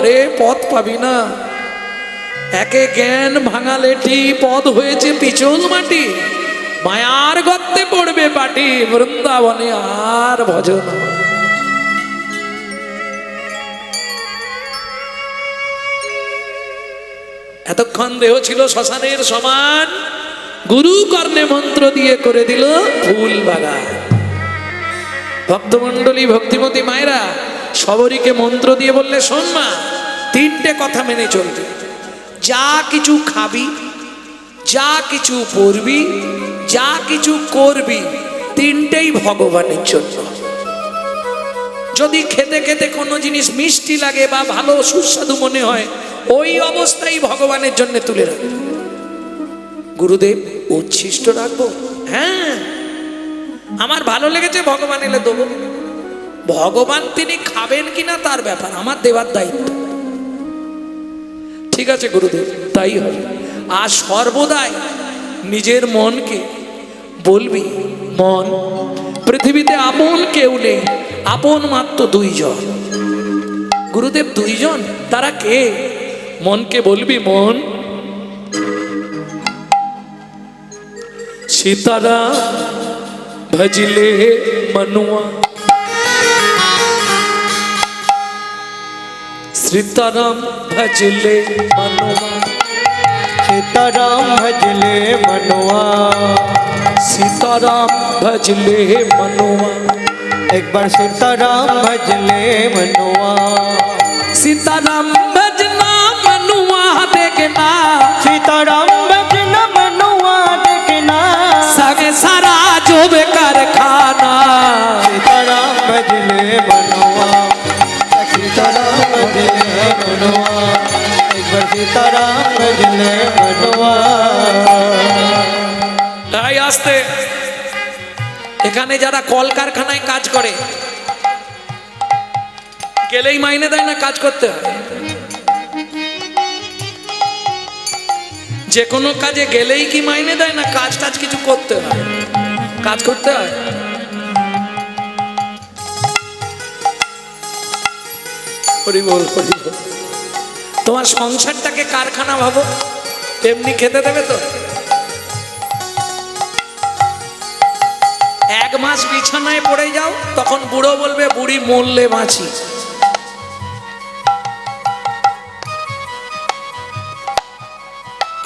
আরে পথ পাবি না। একে জ্ঞান ভাঙালেটি পদ হয়েছে পিছল মাটি, মায়ার গর্তে পড়বে পাটি, বৃন্দাবনে আর ভজন। এতক্ষণ দেহ ছিল শ্মশানের সমান, গুরু কর্ণে মন্ত্র দিয়ে করে দিল ফুল বাগান। ভক্তমণ্ডলী, ভক্তিমতী মায়েরা সবরীকে মন্ত্র দিয়ে বললে, শোন মা, তিনটে কথা মেনে চলবে। যা কিছু খাবি, যা কিছু পরবি, যা কিছু করবি, তিনটেই ভগবানের জন্য। যদি খেতে খেতে কোনো জিনিস মিষ্টি লাগে বা ভালো সুস্বাদু মনে হয়, ওই অবস্থায় ভগবানের জন্য তুলে রাখবো। গুরুদেব, উচ্ছিষ্ট রাখবো? হ্যাঁ, আমার ভালো লেগেছে, ভগবান এলে দেবো। ভগবান তিনি খাবেন কিনা তার ব্যাপার, আমার দেওয়ার দায়িত্ব। ঠিক আছে গুরুদেব, তাই হবে। আর সর্বদাই নিজের মনকে বলবি, মন, পৃথিবীতে আপন কেউ নেই, আপন মাত্র দুইজন। গুরুদেব, দুইজন? তারা কে? মনকে বলবি, মন, সীতারাম ভজলে মনুয়া, सीताराम भजले मनुआ, सीताराम भजले मनुआ, सीताराम भजले मनुआ। एक बार सीताराम भजले मनुआ, सीताराम भजना मनुआ देखना, सीताराम भजना मनुआ देखना, संगे सारा जो बेकार खाना। सीताराम भजले मनुआ, सीताराम भजले मनुआ, एक बार सीताराम भजले मनुआ। তাই আসতে এখানে যারা কলকারখানায় কাজ করে, গেলেই মাইনে দেয় না, কাজ করতে হয়। যে কোনো কাজে গেলেই কি মাইনে দেয় না? কাজ টাজ কিছু করতে হয়, কাজ করতে হয়। হরি বল, হরি বল। তোমার সংসারটাকে কারখানা ভাবো, তেমনি খেতে দেবে তো? এক মাস বিছানায় পড়ে যাও, তখন বুড়ো বলবে, বুড়ি মরলে বাঁচি।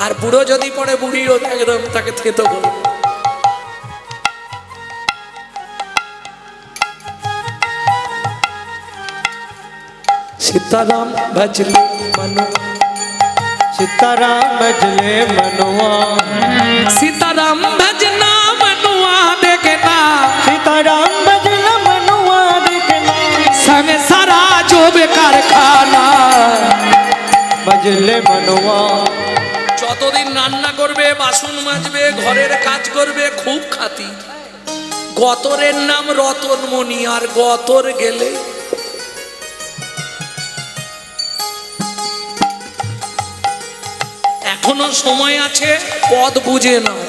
আর বুড়ো যদি পড়ে, বুড়িও একদম তাকে থেতো করবে। सीताराम भजले मनुआ, सीताराम भजले मनुआ, सीताराम भजना मनुआ देखना, सीताराम भजले मनुआ देखना, संग सारा जो बेकार खाना। भजले मनुआ। যতদিন রান্না করবে, বাসন মাজবে, ঘরের কাজ করবে, খুব খাতি। গতরের নাম রতনমণি, আর গতর গেলে এখনো সময় আছে, পদ বুঝে নাও।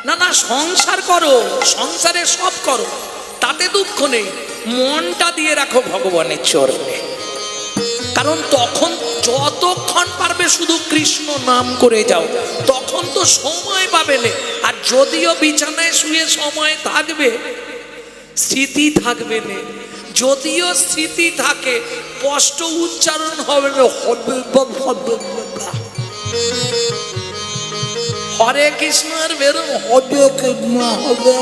না না, সংসার করো, সংসারে সব করো, তাতে দুঃখ নেই। মনটা দিয়ে রাখো ভগবানের চরণে, কারণ তখন যতক্ষণ পারবে শুধু কৃষ্ণ নাম করে যাও, তখন তো সময় পাবে না। আর যদিও বিছানায় শুয়ে সময় থাকবে, স্মৃতি থাকবে না। যদিও স্মৃতি থাকে, স্পষ্ট উচ্চারণ হবে না। হরে কৃষ্ণ আর বেরো হবে কৃষ্ণ, হবে।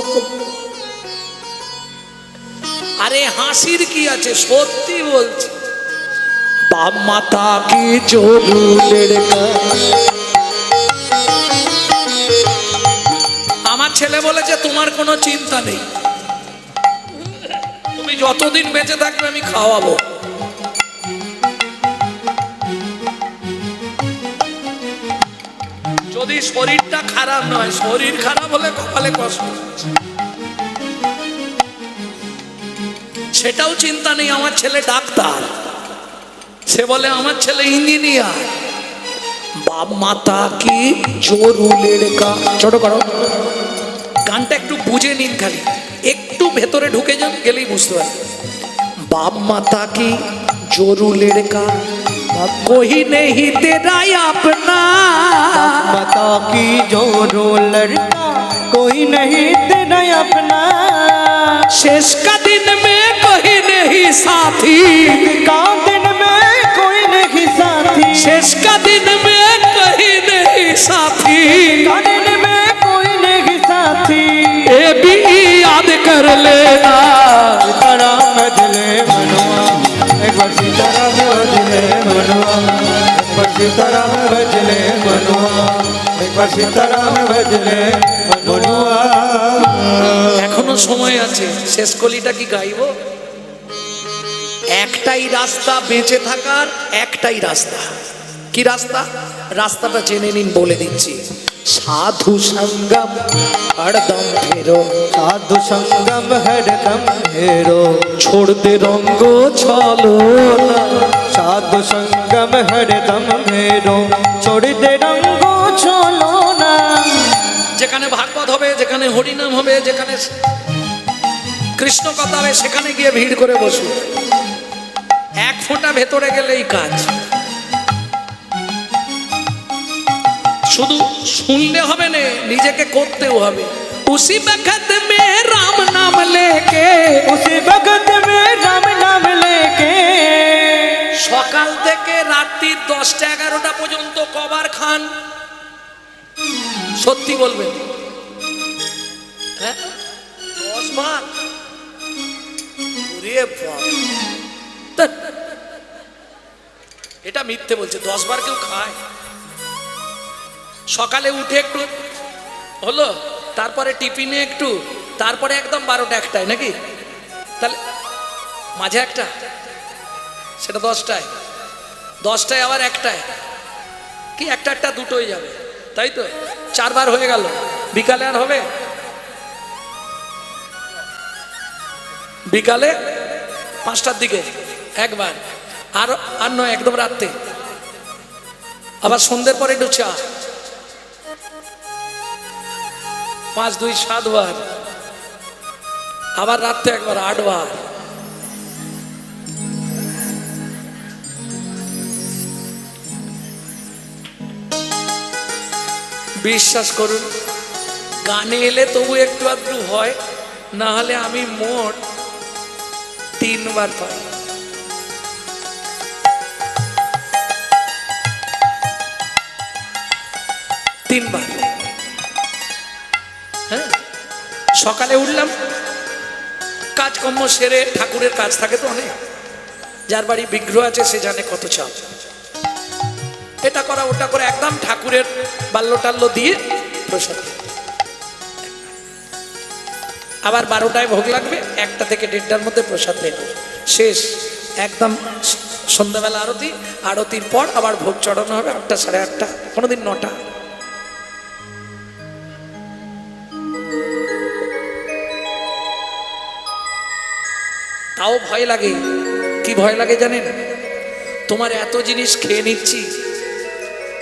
আরে হাসির কি আছে, সত্যি বলছি। बाप माता की जोरू लड़का। আমার ছেলে বলেছে, তোমার কোনো চিন্তা নেই, তুমি যতদিন বেঁচে থাকবে আমি খাওয়াবো। যদি শরীরটা খারাপ নয়, শরীর খারাপ হলে কপালে কষ্ট, সেটাও চিন্তা নেই। আমার ছেলে ডাক্তার, সে বলে আমার ছেলে ইঞ্জিনিয়ার। বাপ মাতা কি জোরু লড়কা। ছোট করো গানটা, একটু বুঝে নিন, খালি একটু ভেতরে ঢুকে যান, গেলেই বুঝতে পারবেন। বাপ মাতা কি জোরু লড়কা, कोई नहीं तेरा अपना। माता की जो रो लड़का कोई नहीं तेरा अपना। शेष का दिन में कोई नहीं साथी, का दिन में कोई नहीं साथी। शेष का दिन में कोई नहीं साथी, का दिन में कोई नहीं साथी। ये भी याद कर लेना। सीताराम भजले मनुआ, एक बार सीताराम भजले मनुआ, एक बार सीताराम भजले मनुआ, एक बार सीताराम भजले मनुआ। এখনো সময় আছে, শেষ কলিটা কি গাইবো? একটাই রাস্তা বেঁচে থাকার, একটাই রাস্তা। কি রাস্তা? রাস্তাটা জেনে নিন, বলে দিচ্ছি। সাধু সঙ্গম হরদম ফেরো, साधु संगम हरदम हेरो, छोड़ दे रंग छलो ना। साधु संगम हरदम हेरो, छोड़ दे रंगो छोलो ना। যেখানে ভাগবত হবে, যেখানে হরিনাম হবে, যেখানে কৃষ্ণ কথা হবে, সেখানে গিয়ে ভিড় করে বসু। এক ফোঁটা ভেতরে গেলেই কাজ। শুধু শুনলে হবে না, নিজেকে করতেও হবে। उसी वक्त में राम नाम लेके, उसी वक्त में राम नाम लेके, সকাল থেকে রাত্রি 10টা 11টা পর্যন্ত কবার খান? সত্যি বলবেন? হ্যাঁ, 10 বার? ওরে বাবা, ধ্যাৎ, এটা মিথ্যে বলছে। 10 বার কেউ খায়? সকালে উঠে একটু হলো, তারপরে টিফিনে একটু, তারপরে একদম 12টা 1টায় নাকি? তাহলে মাঝে একটা, সেটা 10টায়, 10টায় আবার 1টায়, কি একটা দুটোই যাবে, তাই তো? 4 বার হয়ে গেল। বিকালে আর হবে? বিকালে 5টার দিকে একবার, আর নয় একদম রাত্রে। আবার সন্ধ্যের পরে একটু চা, 5 2 7 বার। আবার রাত্রে একবার 8 বার। বিশ্বাস করুন, গানে এলে তবু একটু আধটু হয়, না হলে আমি মোট 3 বার পাই। তিনবার। হ্যাঁ, সকালে উঠলাম, কাজকর্ম সেরে, ঠাকুরের কাজ থাকে তো অনেক, যার বাড়ি বিগ্রহ আছে সে জানে কত চাপ। এটা করা ওটা করে একদম ঠাকুরের বাল্য টাল্য দিয়ে প্রসাদ। আবার 12টায় ভোগ লাগবে, 1টা থেকে 1:30টার মধ্যে প্রসাদ পেয়ে শেষ। একদম সন্ধ্যাবেলা আরতি, আরতির পর আবার ভোগ চড়ানো হবে 8টা 8:30, কোনোদিন 9টা। তাও ভয় লাগে। কি ভয় লাগে জানেন? তোমার এত জিনিস খেয়ে নিচ্ছি,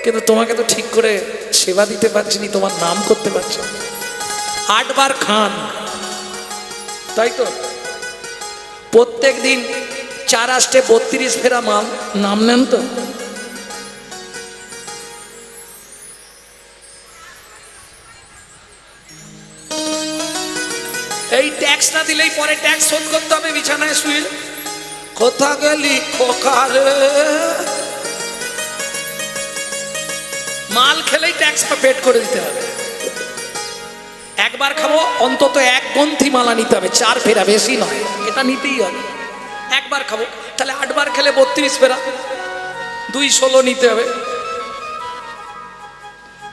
কিন্তু তোমাকে তো ঠিক করে সেবা দিতে পারছি না, তোমার নাম করতে পারছি না। 8 বার খান, তাই তো? প্রত্যেক দিন 4 আষ্টে 32 ফেরা মাল নাম নেন তো? এই ট্যাক্স না দিলেই পরে ট্যাক্স শোধ করতে হবে বিছানায় শুয়ে। কোথা গেলি খোকারে? মাল খেলেই ট্যাক্স পেড করে দিতে হবে। একবার খাবো অন্তত 1 গ্রন্থি মালা নিতে হবে, 4 ফেরা, বেশি নয়, এটা নিতেই হবে। একবার খাবো, তাহলে 8 বার খেলে 32 ফেরা, 2 16 নিতে হবে।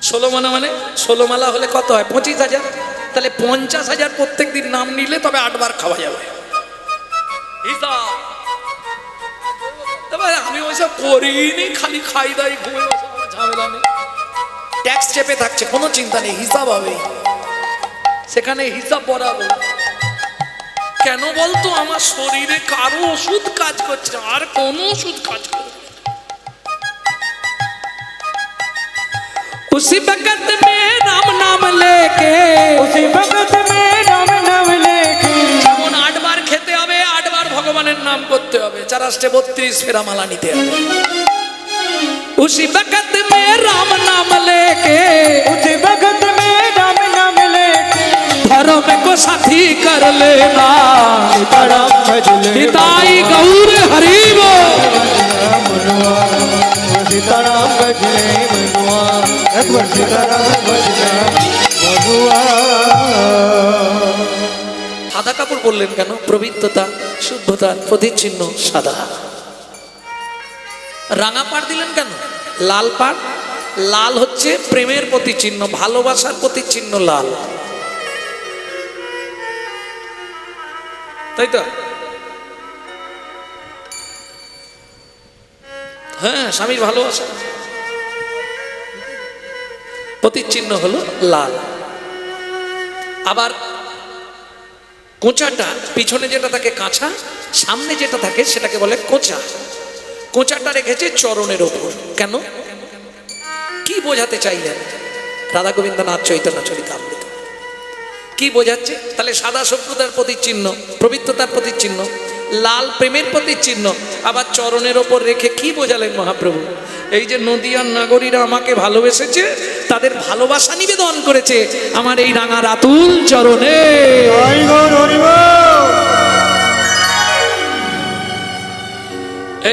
16 মানে 16 মালা হলে কত হয়? 25,000। তাহলে 50,000 প্রত্যেক দিন নাম নিলে তবে 8 বার খাওয়া যাবে। হিসাব। তবে আমি ওইসব করিনি, খালি খাই দাই ঘুমে বসে, ঝামেলা নেই। ট্যাক্স চেপে থাকছে, কোনো চিন্তা নেই, হিসাব হবে। সেখানে হিসাব বরাবর। কেন বলতো? আমার শরীরে কারো ওষুধ কাজ করছে, আর কোনো ওষুধ কাজ করছে। उसी वक्त में राम नाम लेके, उसी वक्त में राम नाम लेके, যেমন 8 বার খেতে হবে, 8 বার ভগবানের নাম করতে হবে, 4 আষ্টে 32 ফেরা মালা নিতে হবে। उसी वक्त में राम नाम लेके उसी वक्त में राम नाम लेके धर्म को साथी कर लेना। सीताराम भजले निताई गौर हरि बोल। मनुआ सीताराम भजले मनुआ एक बार सीताराम भजले मनुआ। সাদা কাপড় বললেন কেন? পবিত্রতা, শুদ্ধতা, প্রতিচ্ছিন্ন সাদা। রাঙা পাড় দিলেন কেন? লাল পাড়। লাল হচ্ছে প্রেমের প্রতিচিহ্ন, ভালোবাসার প্রতিচিহ্ন লাল, তাই তো? হ্যাঁ, স্বামীর ভালোবাসা প্রতিচিহ্ন হলো লাল। আবার কোঁচাটা, পিছনে যেটা থাকে কাঁচা, সামনে যেটা থাকে সেটাকে বলে কোঁচা। কোঁচাটা রেখেছে চরণের ওপর। কেন? কি বোঝাতে চাইলেন রাধা গোবিন্দনাথ চৈতন্য চরিতামৃত? কি বোঝাচ্ছে? তাহলে সাদা সভ্যতার প্রতিচিহ্ন, পবিত্রতার প্রতিচিহ্ন, লাল প্রেমের প্রতিচিহ্ন, আবার চরণের ওপর রেখে কি বোঝালেন মহাপ্রভু? এই যে নদিয়ার নাগরীরা আমাকে ভালোবেসেছে, তাদের ভালোবাসা নিবেদন করেছে আমার এই রাঙা রাতুল চরণে।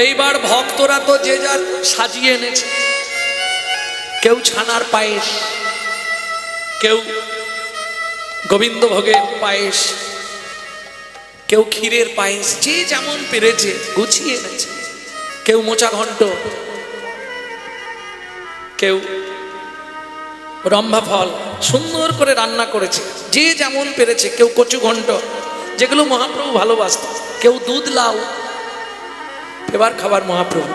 এইবার ভক্তরা তো যে যার সাজিয়ে এনেছে, কেউ ছানার পায়েস, কেউ গোবিন্দ ভোগের পায়েস, কেউ ক্ষীরের পায়েস, যে যেমন পেরেছে গুছিয়ে এনেছে। কেউ মোচা ঘন্ট, কেউ রম্ভা ফল সুন্দর করে রান্না করেছে, যে যেমন পেরেছে। কেউ কচু ঘন্ট, যেগুলো মহাপ্রভু ভালোবাসত। কেউ দুধ লাউ, এবার খাবার মহাপ্রভু।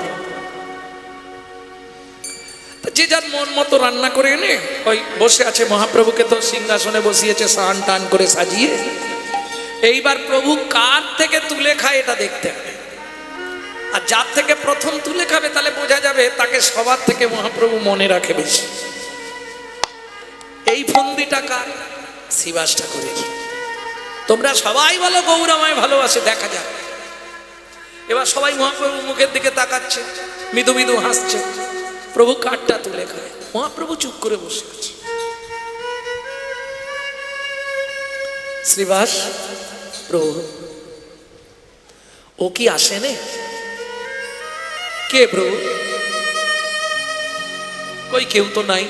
যে যার মন মতো রান্না করে এনে ওই বসে আছে। মহাপ্রভুকে তো সিংহাসনে বসিয়েছে স্নান টান করে সাজিয়ে। এইবার প্রভু কার থেকে তুলে খায় এটা দেখতে হবে। আর যার থেকে প্রথম তুলে খাবে তাহলে বোঝা যাবে তাকে সবার থেকে মহাপ্রভু মনে রাখে বেশি। এই ফন্দিটা কার? শ্রীবাস ঠাকুরের। তোমরা সবাই বলো গৌর আমায় ভালোবাসে, দেখা যাক। এবার সবাই মহাপ্রভু মুখের দিকে তাকাচ্ছে, মৃদু মৃদু হাসছে। প্রভু কাঠটা তুলে খায়, মহাপ্রভু চুপ করে বসে আছে। শ্রীবাস প্রভু, ও কি আসেনে? কে প্রভু? কই কেউ তো নাই।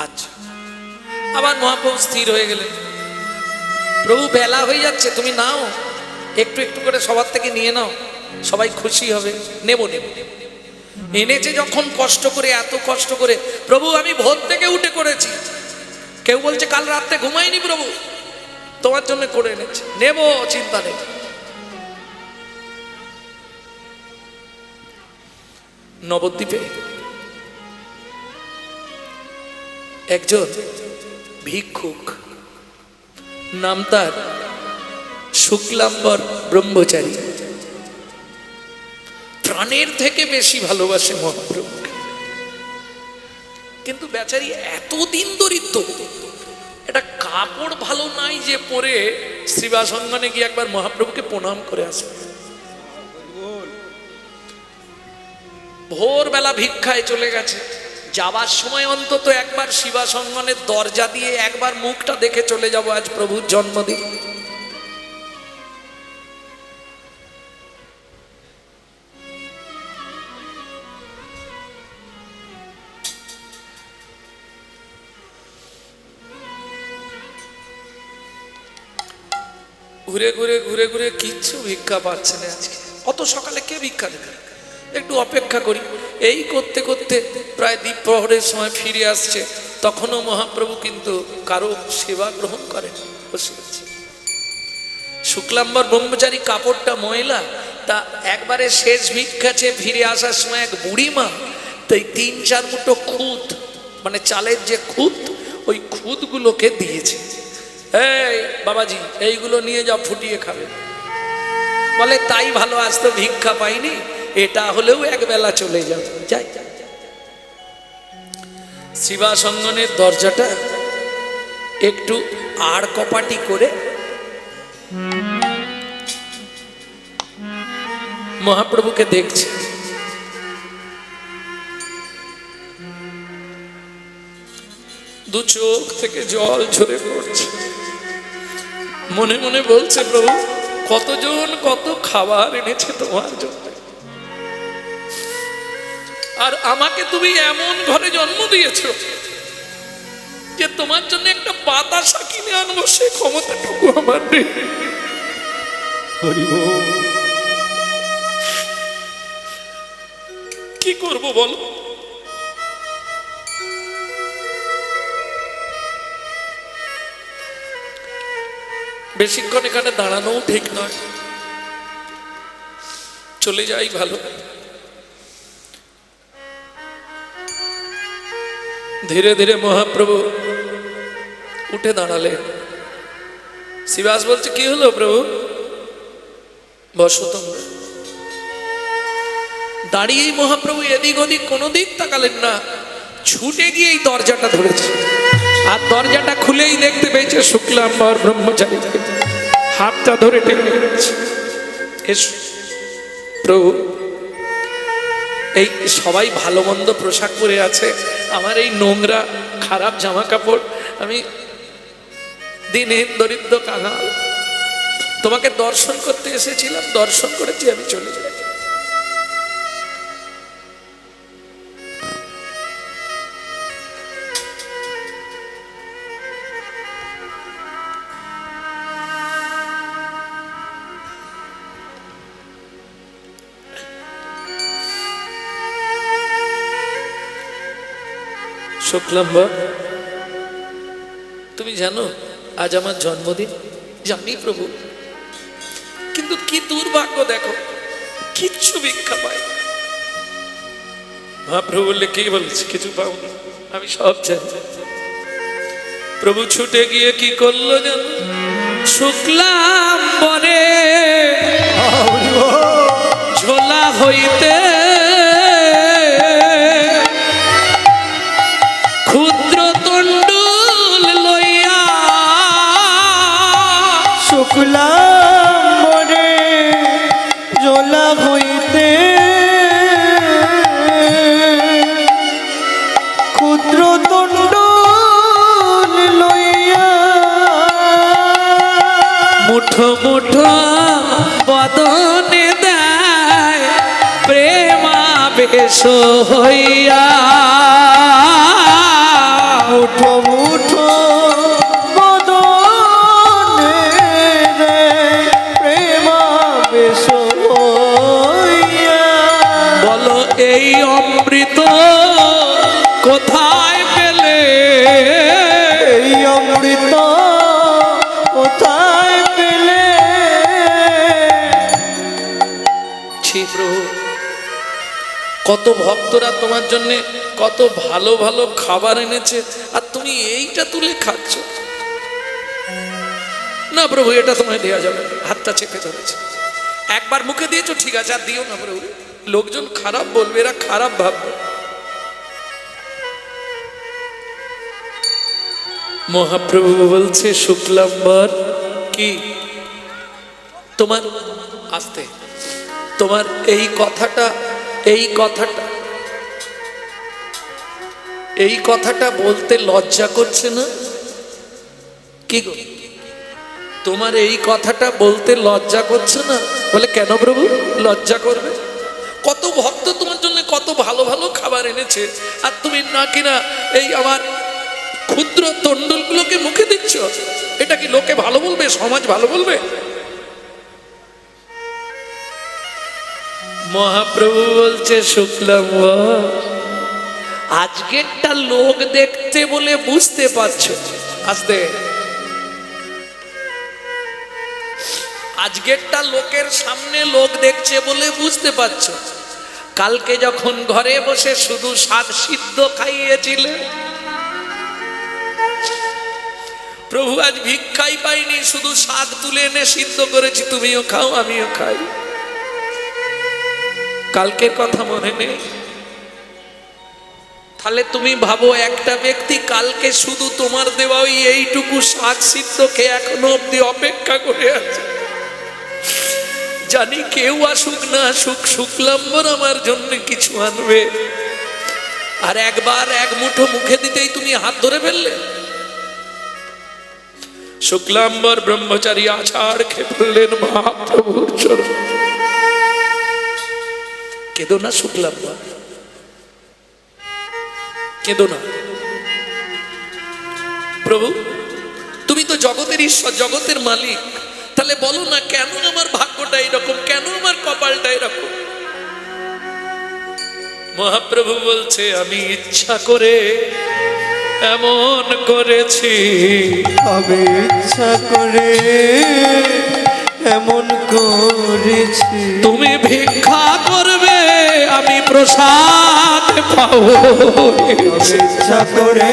আচ্ছা, আবার মহাপ্রভু স্থির হয়ে গেলেন। প্রভু বেলা হয়ে যাচ্ছে, তুমি নাও, একটু একটু করে সবার থেকে নিয়ে নাও, সবাই খুশি হবে। নেব নেব। এনেছে যখন কষ্ট করে, এত কষ্ট করে। প্রভু আমি ভোর থেকে উঠে করেছি। কেউ বলছে কাল রাতে ঘুমাইনি প্রভু, তোমার জন্য করে এনেছি, নেব, চিন্তা নেই। নবদ্বীপে একজন ভিক্ষুক, নাম তার শুক্লাম্বর ব্রহ্মচারী, প্রাণের থেকে বেশি ভালোবাসে মহাপ্রভুকে। কিন্তু বেচারি এতদিন দরিদ্র, এটা কাপড় ভালো নাই যে পরে শ্রীবাসঙ্গনে গিয়ে একবার মহাপ্রভুকে প্রণাম করে আসবে। ভোরবেলা ভিক্ষায় চলে গেছে, যাবার সময় অন্তত একবার শিবাসঙ্গনের দরজা দিয়ে একবার মুখটা দেখে চলে যাব, আজ প্রভুর জন্মদিন। ঘুরে ঘুরে ঘুরে ঘুরে কিচ্ছু ভিক্ষা পাচ্ছে না আজকে। অত সকালে কে ভিক্ষা দেবে? একটু অপেক্ষা করি। এই করতে করতে প্রায় দ্বীপ প্রহরের সময় ফিরে আসছে, তখনও মহাপ্রভু কিন্তু কারো সেবা গ্রহণ করেন, বসে আছে। শুক্লাম্বর ব্রহ্মচারী কাপড়টা ময়লা, তা একবারে শেষ ভিক্ষা চেয়ে ফিরে আসার সময় এক বুড়িমা তাই 3-4 মুঠো খুদ, মানে চালের যে খুদ, ওই খুদগুলোকে দিয়েছে। এই বাবাজি, এইগুলো নিয়ে যাও, ফুটিয়ে খাবে। বলে তাই ভালো, আজ তো ভিক্ষা পাইনি, এটা হলেও একবেলা চলে যাও। যাই। শিবাসঙ্গনের দরজাটা একটু আড় কপাটি করে মহাপ্রভুকে দেখছে। দু চোখ থেকে জল ঝরে পড়ছে, মনে মনে বলছে প্রভু কতজন কত খাবার এনেছে তোমার জন্য, আর আমাকে তুমি এমন ঘরে জন্ম দিয়েছো যে তোমার জন্য একটা বাতাসা কিনে আনবো সে ক্ষমতাটুকু আমার নেই। হরি বল। কি করব বলো? বেশিক্ষণ এখানে দাঁড়ানোও ঠিক নয়, চলে যাই ভালো। ধীরে ধীরে মহাপ্রভু উঠে দাঁড়ালে। শিবাস বলছে কি হলো প্রভু? বসো তোমরা। দাঁড়িয়েই মহাপ্রভু এদিক ওদিক কোনো দিক তাকালেন না, ছুটে গিয়ে এই দরজাটা ধরেছে, আর দরজাটা খুলেই দেখতে পেয়েছে শুক্লাম্বর ব্রহ্মচারী হাতটা ধরে টেনে নিচ্ছে। এসো প্রভু, এই সবাই ভালো মন্দ পোশাক পরে আছে, আমার এই নোংরা খারাপ জামা কাপড়, আমি দিনহীন দরিদ্র কাঙাল, তোমাকে দর্শন করতে এসেছিলাম, দর্শন করেছি, আমি চলে যাই। শুক্লাম্বর, তুমি জানো আজ আমার জন্মদিন? জানি প্রভু, কিন্তু কি দুর্ভাগ্য দেখো, কিচ্ছু ভিক্ষা পাই। মহাপ্রভু বললে কি বলছি, কিছু পাও না? আমি সব জানি। প্রভু ছুটে গিয়ে কি করলো জানো? শুক্লাম্বরে ঝোলা হইতে ক্ষুদ্র তণ্ডুল লইয়া, শুক্লাম্বরে ঝোলা হইতে ক্ষুদ্র তণ্ডুল লইয়া, মুঠো মুঠো বদনে দেয় প্রেমাবেশ হইয়া, মুঠো মুঠো বদনে দেয় প্রেমাবেশ হইয়া। বলো এই অমৃত কোথায় পেলে? এই অমৃত কোথায় পেলে? ছি প্রভু, কত ভক্তরা তোমার জন্য কত ভালো ভালো খাবার এনেছে, আর তুমি এইটা তুলে খাচ্ছ। না প্রভু, এটা তোমায় দেওয়া যাবে না। হাতটা চেপে ধরেছে। একবার মুখে দিয়েছো, ঠিক আছে, আর দিও না প্রভু, লোকজন খারাপ বলবে, এরা খারাপ ভাববে। মহাপ্রভু বলছে শুক্লাম্বর, কি তোমার আসতে, তোমার এই কথাটা বলতে লজ্জা করছে না? কি গো, তোমার এই কথাটা বলতে লজ্জা করছে না? বলে কেন প্রভু লজ্জা করবে? কত ভক্ত তোমার জন্য কত ভালো ভালো খাবার এনেছে, আর তুমি না কিনা এই আমার ক্ষুদ্র তণ্ডুলগুলোকে মুখে দিচ্ছ। এটা কি লোকে ভালো বলবে, সমাজ ভালো বলবে? মহাপ্রভু বলছে শুক্লাম্বর, আজকেরটা লোক দেখতে বলে বুঝতে পারছো, আসতে আজকেরটা লোকের সামনে লোক দেখছে বলে বুঝতে পারছো, কালকে যখন ঘরে বসে শুধু শাক সিদ্ধ খাইয়েছিলে, প্রভু আজ ভিক্ষাই পাইনি, শুধু শাক তুলে এনে সিদ্ধ করেছি, তুমিও খাও আমিও খাই। কালকের কথা মনে নেই? তাহলে তুমি ভাবো, একটা ব্যক্তি কালকে শুধু তোমার দেওয়া ওই এইটুকু শাক সিদ্ধ খেয়ে এখনো অব্দি অপেক্ষা করে আছে, জানি কেউ আসুক না আসুক শুক্লাম্বর আমার জন্য কিছু আনবে। আর একবার এক মুঠো মুখে দিতেই তুমি হাত ধরে ফেললে। শুক্লাম্বর ব্রহ্মচারী আছাড় খেয়ে ফেললেন মহাপ্রভুর চরণ। কেঁদো না শুক্লাম্বর, কেঁদো না। প্রভু তুমি তো জগতের ঈশ্বর, জগতের মালিক, তাহলে বলো না কেন আমার ভাগ্যটা এরকম, কেন আমার কপালটা এরকম? মহাপ্রভু বলছে আমি ইচ্ছা করে এমন করেছি, আমি ইচ্ছা করে এমন করেছি। তুমি ভিক্ষা করবে আমি প্রসাদ পাবো। ইচ্ছা করে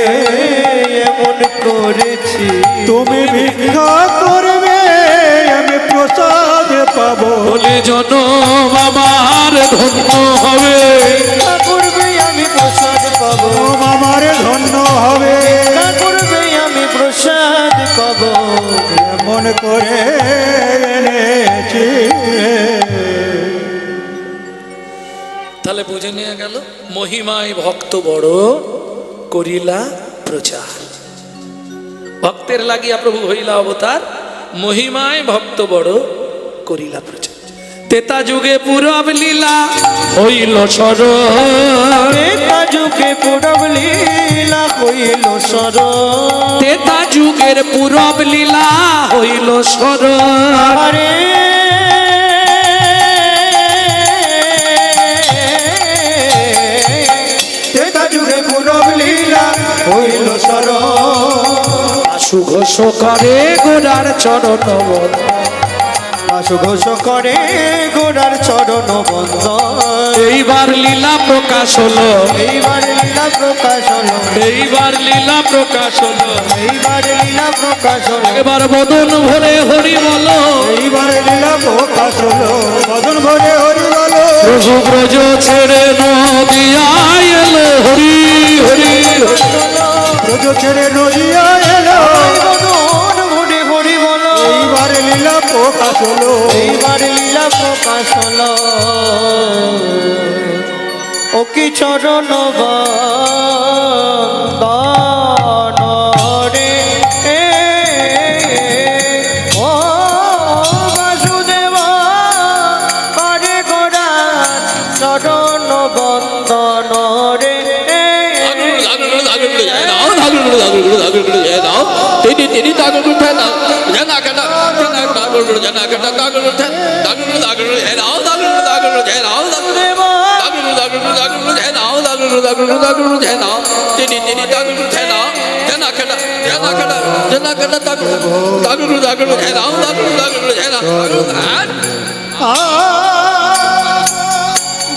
এমন করেছি, তুমি ভিক্ষা করবে আমি প্রসাদ পাবো। বলে জনম আমার ধন্য হবে, ভিক্ষা করবে আমি প্রসাদ পাবো। আমার ধন্য হবে, ভিক্ষা করবে আমি প্রসাদ পাবো। এমন করে এনেছি। তাহলে বুঝে নেওয়া গেল মহিমায় ভক্ত বড় করিলা প্রচার। ভক্তের লাগিয়া প্রভু হইলা অবতার, মহিমায় ভক্ত বড় করিলা প্রচার। তেতা যুগে পূরব লীলা হইল সরল, তেতা যুগে পূরব লীলা হইল সরল। তেতা যুগের পূরব লীলা হইল সরল। আরে তেতা যুগে পূরব লীলা হইল সরল। আশু ঘোষ করে গোড়ার চরণ বন্ধ, আশু ঘোষ করে গোড়ার চরণ বন্দন। এইবার লীলা প্রকাশ হলো, এইবার লীলা প্রকাশ হলো, এইবার লীলা প্রকাশ হলো। এইবার লীলা প্রকাশ হলো। এবার বদন ভরে হরি বলো, এইবার লীলা প্রকাশ হলো, বদন ভরে হরি বলো। প্রভু ব্রজ ছেড়ে নদিয়ায় এলো, হরি হরি ব্রজ ছেড়ে নদিয়া এলো, বদন ভরে হরি বলো। এইবার লীলা প্রকাশ হলো, এইবার লীলা প্রকাশ হলো। ও কি চরণ বন্দন রে ও বাসুদেব, করে গোড়া চরণ বন্দন রে।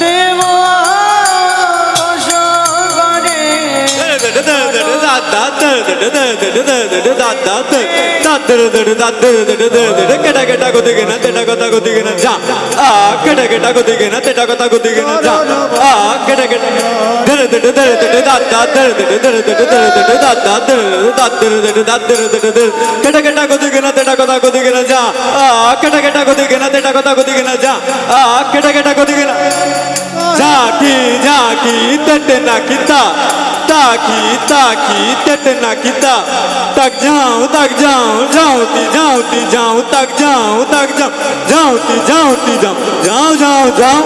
দেব झाकी तट ना किता, ताकी ताकी तट ना किता। तक जाऊं जाऊंती जाऊंती जाऊं, तक जाऊं जाऊंती जाऊंती जाऊं, जाऊं जाऊं जाऊं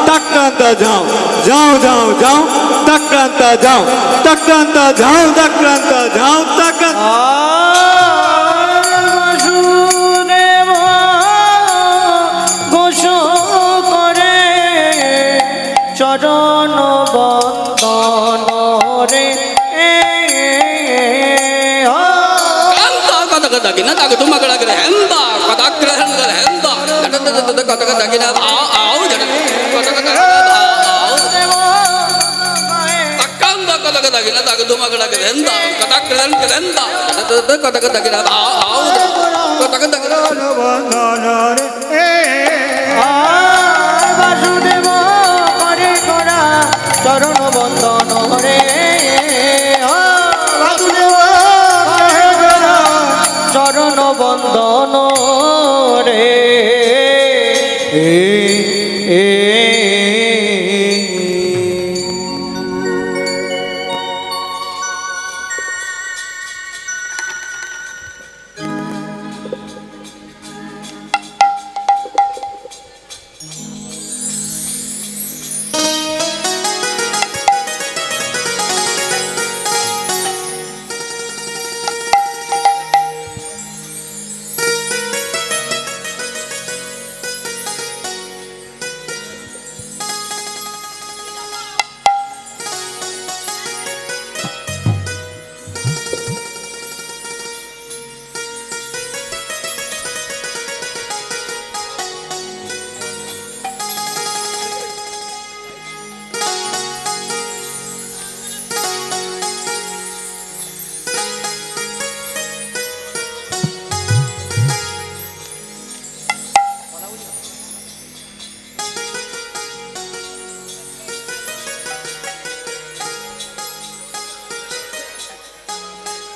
तक टांता जाऊं, जाऊं जाऊं जाऊं तक टांता जाऊं, तक टांता जाऊं तक टांता जाऊं तक। চরণ বন্দন রে কথা কথা কিনা তাকে তোমার করে হেন্দা কথা করে হেন্দা কথা কথা কিনা আও কথা কথা আকান্দা কথা কথা কিনা তাকে তোমার করে হেন্দা কথা করে হেন্দা কথা কথা কিনা আও কথা কথা কিনা বন্দন রে বাসুদেব করে করা চরণ বন্দন রে বাসুদেব চরণ বন্দন রে এ।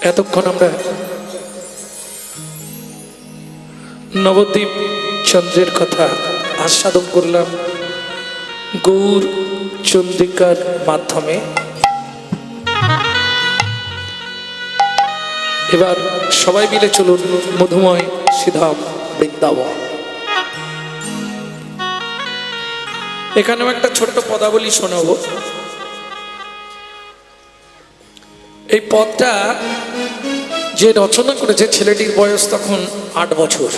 এতক্ষণ আমরা নবদ্বীপ চন্দ্রের কথা আস্বাদন করলাম গৌর চন্দ্রিকার মাধ্যমে। এবার সবাই মিলে চলুন মধুময় শ্রীধাম বৃন্দাবন। এখানেও একটা ছোট্ট পদাবলী শোনাবো। এই পদটা যে রচনা করেছে ছেলেটির বয়স তখন 8 বছর।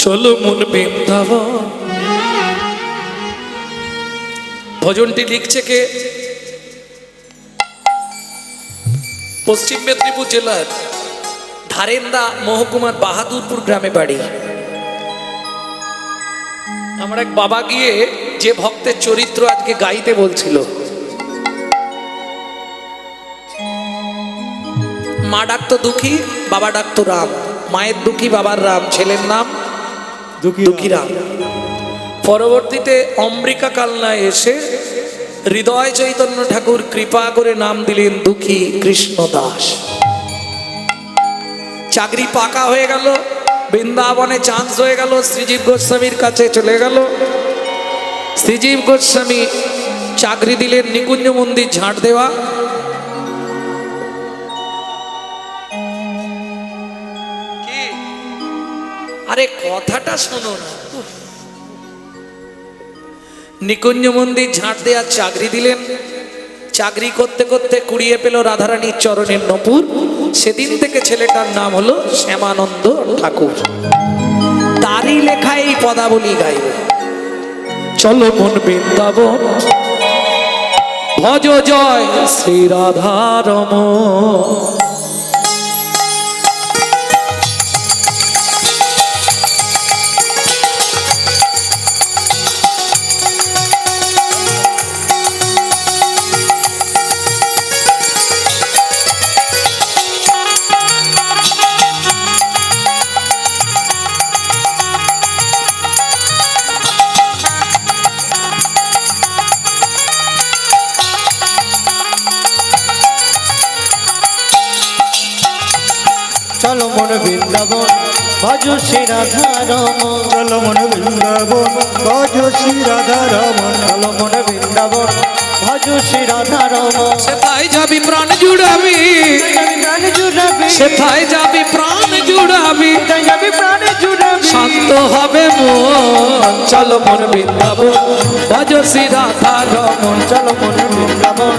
চলো মন বৃন্দাবন। ভজনটি লিখছে কে? পশ্চিম মেদিনীপুর জেলার ধারেন্দা মহকুমার বাহাদুরপুর গ্রামে বাড়ি। আমার এক বাবা গিয়ে যে ভক্তের চরিত্র আজকে গাইতে বলছিল, মা ডাকতো দুঃখী, বাবা ডাকতো রাম। মায়ের দুঃখী, বাবার রাম, ছেলের নাম দুঃখীরাম। পরবর্তীতে অম্বিকা কালনায় এসে হৃদয় চৈতন্য ঠাকুর কৃপা করে নাম দিলেন দুঃখী কৃষ্ণ দাস। চাকরি পাকা হয়ে গেল, বৃন্দাবনে চান্স হয়ে গেল, শ্রীজীব গোস্বামীর কাছে চলে গেল। শ্রীজীব গোস্বামী চাকরি দিলেন নিকুঞ্জ মন্দির ঝাঁট দেওয়া। আরে কথাটা শোনো না। নিকুঞ্জ মন্দির ঝাঁট দেওয়ার চাকরি দিলেন। চাকরি করতে করতে কুড়িয়ে পেল রাধারানীর চরণের নপুর। সেদিন থেকে ছেলেটার নাম হলো শ্যামানন্দ ঠাকুর। তারই লেখা এই পদাবলী গাইব। চলো মন বৃন্দাবন, ভজ জয় শ্রী রাধারমণ। চলো মন বৃন্দাবন, ভজ শ্রী রাধারমণ। চলো মন বৃন্দাবন, ভজ শ্রী রাধারমণ। চলো মন বৃন্দাবন, ভজ শ্রী রাধারমণ। সেথায় যাবি প্রাণ জুড়াবি, প্রাণ জুড়াবি, সেথায় যাবি প্রাণ জুড়াবি, যাবি প্রাণ জুড়াবি, শান্ত হবে মন। চলো মন বৃন্দাবন, ভজ শ্রী রাধারমণ। চলো মন বৃন্দাবন,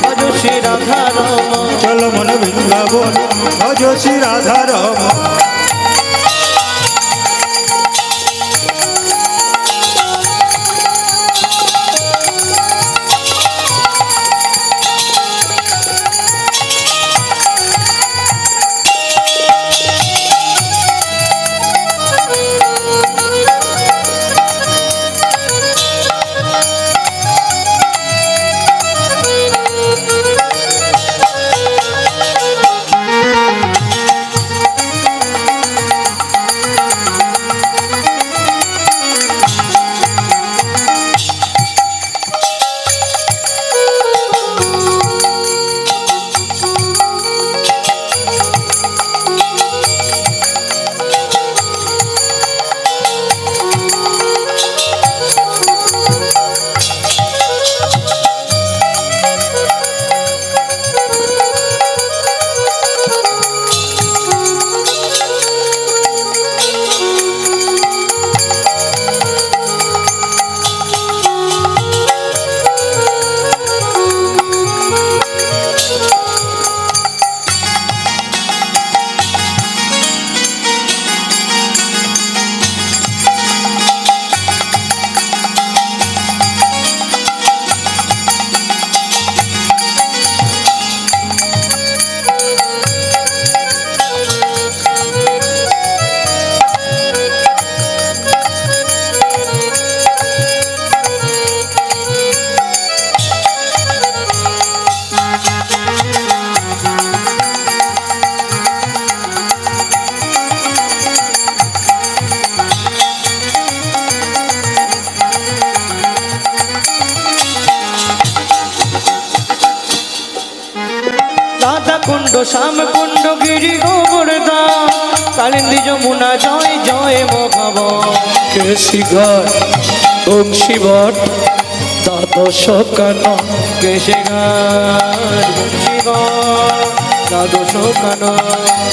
ভজ শ্রী রাধারমণ। চলো মন বৃন্দাবন, ভজ শ্রী রাধারমণ। কুণ্ড শ্যাম কুণ্ড গিরি গোবর্ধন কালিন্দী যমুনা জয় জয় মহাব কেশি ঘাট বংশীবট দ্বাদশ কানন কেশে ঘাট বংশীবট দ্বাদশ কানন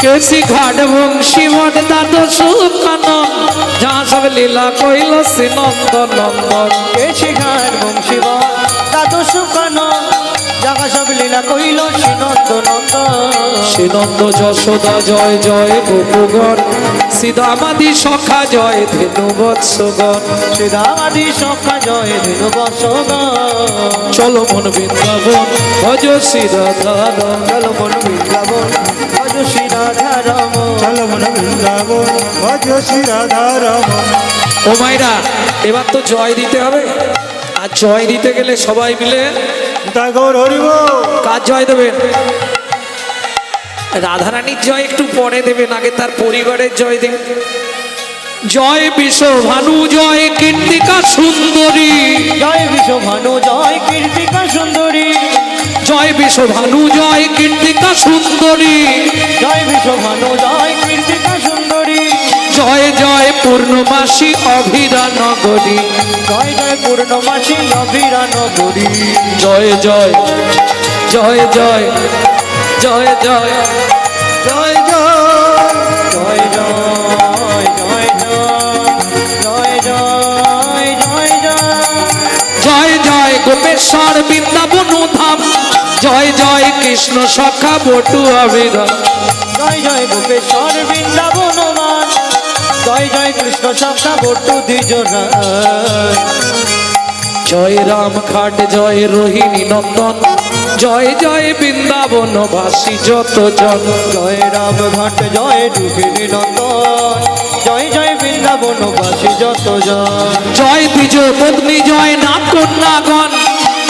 কেশি ঘাট বংশীবট দ্বাদশ কানন যাহা সব লীলা কইল শ্রী নন্দ নন্দন কেশে ঘাট বংশীবট দ্বাদশ কানন যাহা সব লীলা কইল শ্রীনন্দ নন্দন শ্রীনন্দ যশোদা জয় জয় গোপগণ শ্রীদামাদি সখা জয় ধেনু বৎসগণ শ্রীরামাদি সখা জয় ধীর বসগণ চলো মন বৃন্দাবন ভজ শ্রী রাধারাম চল মন বৃন্দাবন ভজ শ্রী রাধারম চল মন বৃন্দাবন ভজ শ্রী রাধারমণ। ও মাইরা এবার তো জয় দিতে হবে আর জয় দিতে গেলে সবাই মিলে তাই গৌর হরিব কার জয় দেবেন রাধারানীর জয় একটু পরে দেবেন আগে তার পরিবারের জয় দেন জয় বিশ্ব ভানু জয় কীর্তিকা সুন্দরী জয় বিশ্ব ভানু জয় কীর্তিকা সুন্দরী জয় বিশ্ব ভানু জয় কীর্তিকা সুন্দরী জয় বিশ্ব ভানু জয় কীর্তিকা সুন্দরী জয় জয় পূর্ণমাসী অভিরা নগরী জয় জয় পূর্ণমাসী অভিরান গরি জয় জয় জয় জয় জয় জয় জয় জয় জয় জয় জয় জয় জয় জয় জয় জয় জয় গোপেশ্বর বৃন্দাবন ধাম জয় জয় কৃষ্ণ সখা বটু অভিরাম জয় জয় গোপেশ্বর বৃন্দাবন মান জয় জয় কৃষ্ণ সখা বটু দ্বিজনা জয় রাম ঘাট জয় রোহিণী নন্দন জয় জয় বৃন্দাবন বাসী যত জন জয় রাম ঘাট জয় রুহিণী নন্দন জয় জয় বৃন্দাবন বাসী যত জন জয় দ্বিজ পত্নী জয় নাথ কন্যাগণ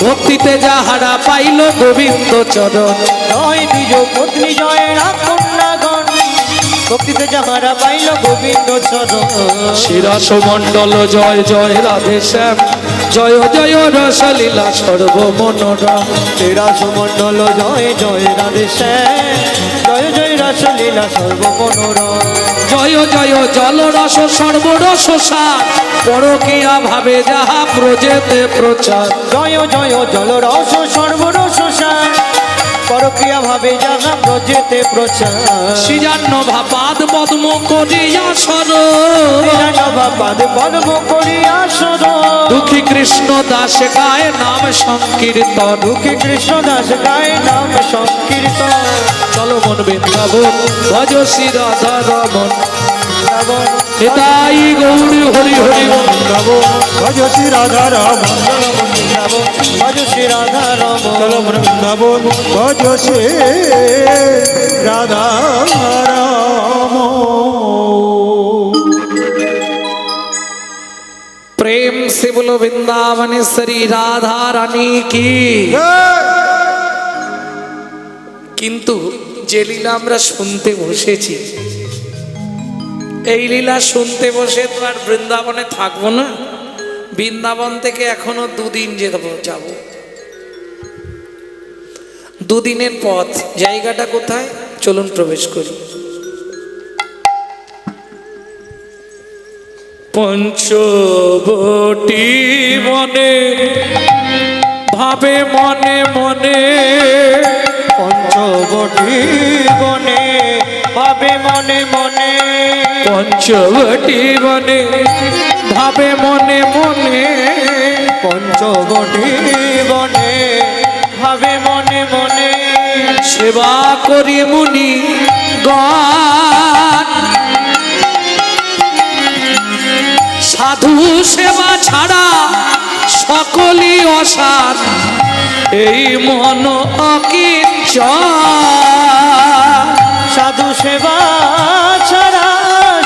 ভক্তিতে যাহারা পাইল গোবিন্দ চরণ জয় দ্বিজ পত্নী জয় রাম কন্যাগণ ভক্তিতে যাহারা পাইল গোবিন্দ চরণ শিরাস মণ্ডল জয় জয় রাধে শ্যাম জয় জয় রসলীলা সর্বমনোরম তেরা সুমণ্ডল জয় জয় রাধে শ্যাম জয় জয় রাসলীলা সর্বমনোরম জয় জয় জল রস সর্বরস সার পরকিয়া ভাবে যাহা প্রজেতে প্রচার জয় জয় জল রস সর্বরস সার পরক্রিয়া ভাবে যাহা ব্রজেতে প্রচার সিজান্ন ভাপাদ পদ্ম করিয়া সর পাদ পদ্ম করিয়া সর দুঃখী কৃষ্ণ দাস গায় নাম সংকীর্তন দুঃখী কৃষ্ণ দাস গায় নাম সংকীর্তন চলো মন বৃন্দাবন ভজ শ্রী রাধা রমন শ্রাবণ হেতাই গৌরী হরি হরি বল। বৃন্দাবন ভজ শ্রী রাধারমণ। শ্রাবণ ভজ শ্রী রাধা রম চল মন বৃন্দাবন ভজ শ্রী রাধারমণ। प्रेम से बोलो वृंदावनेश्वरी राधा रानी की কিন্তু যে লীলা আমরা শুনতে বসেছি এই লীলা শুনতে বসে তো আর বৃন্দাবনে থাকবো না বৃন্দাবন থেকে এখনো দুদিন যাব দুদিনের পথ জায়গাটা কোথায় চলুন প্রবেশ করি পঞ্চবটি মনে ভাবে মনে মনে পঞ্চবটি বনে ভাবে মনে মনে পঞ্চবটি মনে ভাবে মনে মনে পঞ্চবটি বনে ভাবে মনে মনে সেবা করি মুনি গান সাধু সেবা ছাড়া সকলই অসার এই মন অকিঞ্চন সাধু সেবা ছাড়া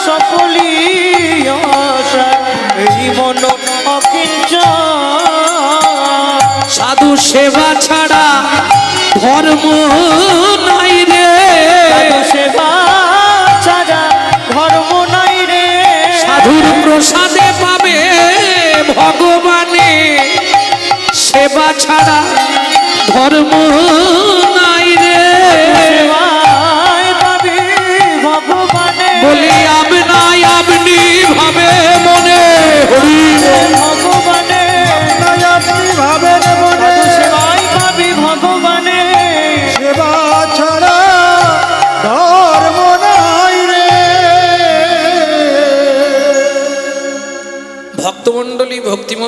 সকলি অসার এই মন অকিঞ্চন সাধু সেবা ছাড়া ধর্ম নাই রে সাধু সেবা ছাড়া ধর্ম নাই রে সাধুর প্রসাদে পাবে ভগবানে সেবা ছাড়া ধর্ম নাই রে সেবা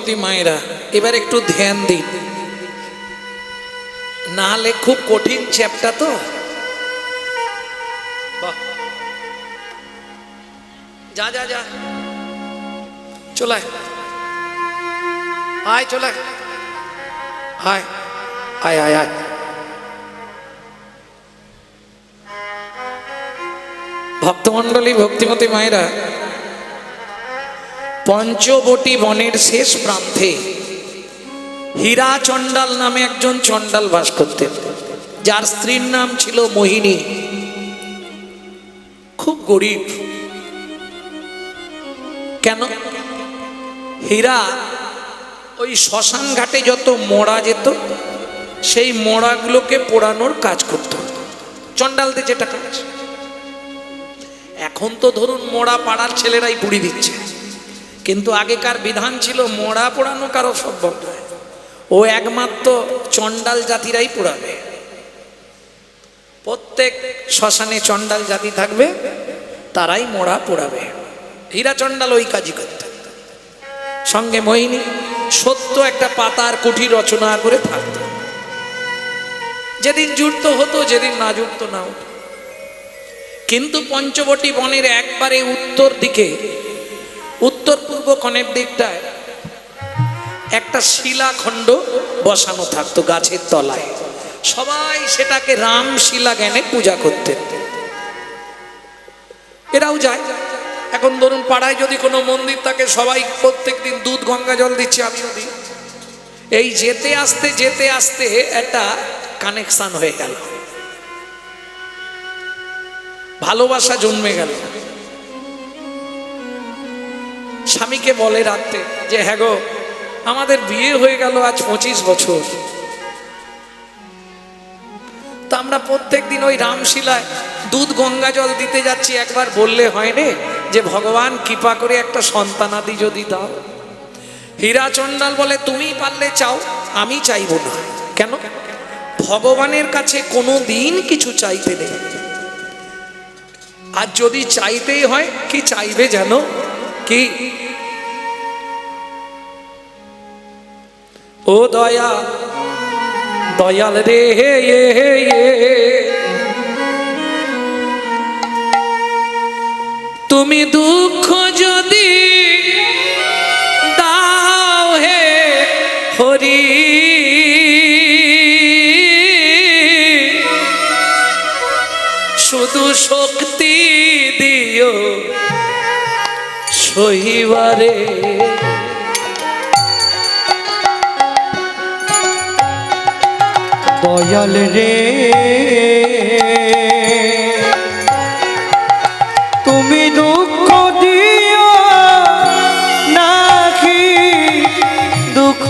ভক্তিমতী মায়েরা, এবার একটু ধ্যান দিন, নাহলে খুব কঠিন চ্যাপ্টার তো। বাহ, যা যা যা, চলে আয়, চলে আয়, আয় আয় আয়। ভক্তমণ্ডলী, ভক্তিমতী মায়েরা, পঞ্চবটী বনের শেষ প্রান্তে হীরা চণ্ডাল নামে একজন চণ্ডাল বাস করতেন, যার স্ত্রীর নাম ছিল মোহিনী। খুব গরিব। কেন? হীরা ওই শ্মশান ঘাটে যত মোড়া যেত, সেই মোড়াগুলোকে পোড়ানোর কাজ করত, চণ্ডালদের যেটা কাজ। এখন তো ধরুন মোড়া পাড়ার ছেলেরাই পুড়ি দিচ্ছে, কিন্তু আগেকার বিধান ছিল মোড়া পোড়ানো কারো সম্ভব নয়, ও একমাত্র চণ্ডাল জাতিরাই পোড়াবে। প্রত্যেক শ্মশানে চণ্ডাল জাতি থাকবে, তারাই মোড়া পোড়াবে। হীরা চণ্ডাল ওই কাজই করতেন। সঙ্গে মোহিনী সত্য একটা পাতার কুঠি রচনা করে থাকত। যেদিন জুড়ত হতো, যেদিন না জুড়ত না হতো। কিন্তু পঞ্চবটী বনের একবারে উত্তর দিকে, উত্তর পূর্ব কোণের দিকটায় একটা শিলাখণ্ড বসানো থাকতো গাছের তলায়। সবাই সেটাকে রামশিলা জ্ঞানে পূজা করতেন। এরাও যায়। এখন ধরুন পাড়ায় যদি কোনো মন্দির থাকে, সবাই প্রত্যেকদিন দুধ গঙ্গা জল দিচ্ছে, আমিও দিই। এই যেতে আসতে যেতে আসতে একটা কানেকশন হয়ে গেল, ভালোবাসা জন্মে গেল। স্বামীকে বলে রাখতে যে হ্যাঁ গো, আমাদের বিয়ে হয়ে গেল আজ 25 বছর, তা আমরা প্রত্যেকদিন ওই রামশিলায় দুধ গঙ্গা জল দিতে যাচ্ছি, একবার বললে হয় রে যে ভগবান কৃপা করে একটা সন্তানাদি যদি দাও। হীরা চণ্ডাল বলে তুমি পারলে চাও, আমি চাইব না। কেন? ভগবানের কাছে কোনো দিন কিছু চাইতে নেই। আর যদি চাইতেই হয়, কি চাইবে জানো? কি? ও দয়া দয়াল রে, তুমি দুঃখ যদি দাও হে হরি, শুধু শক্তি দিও সহিবারে। দয়াল রে, তুমি দুঃখ দিও নাকি দুঃখ,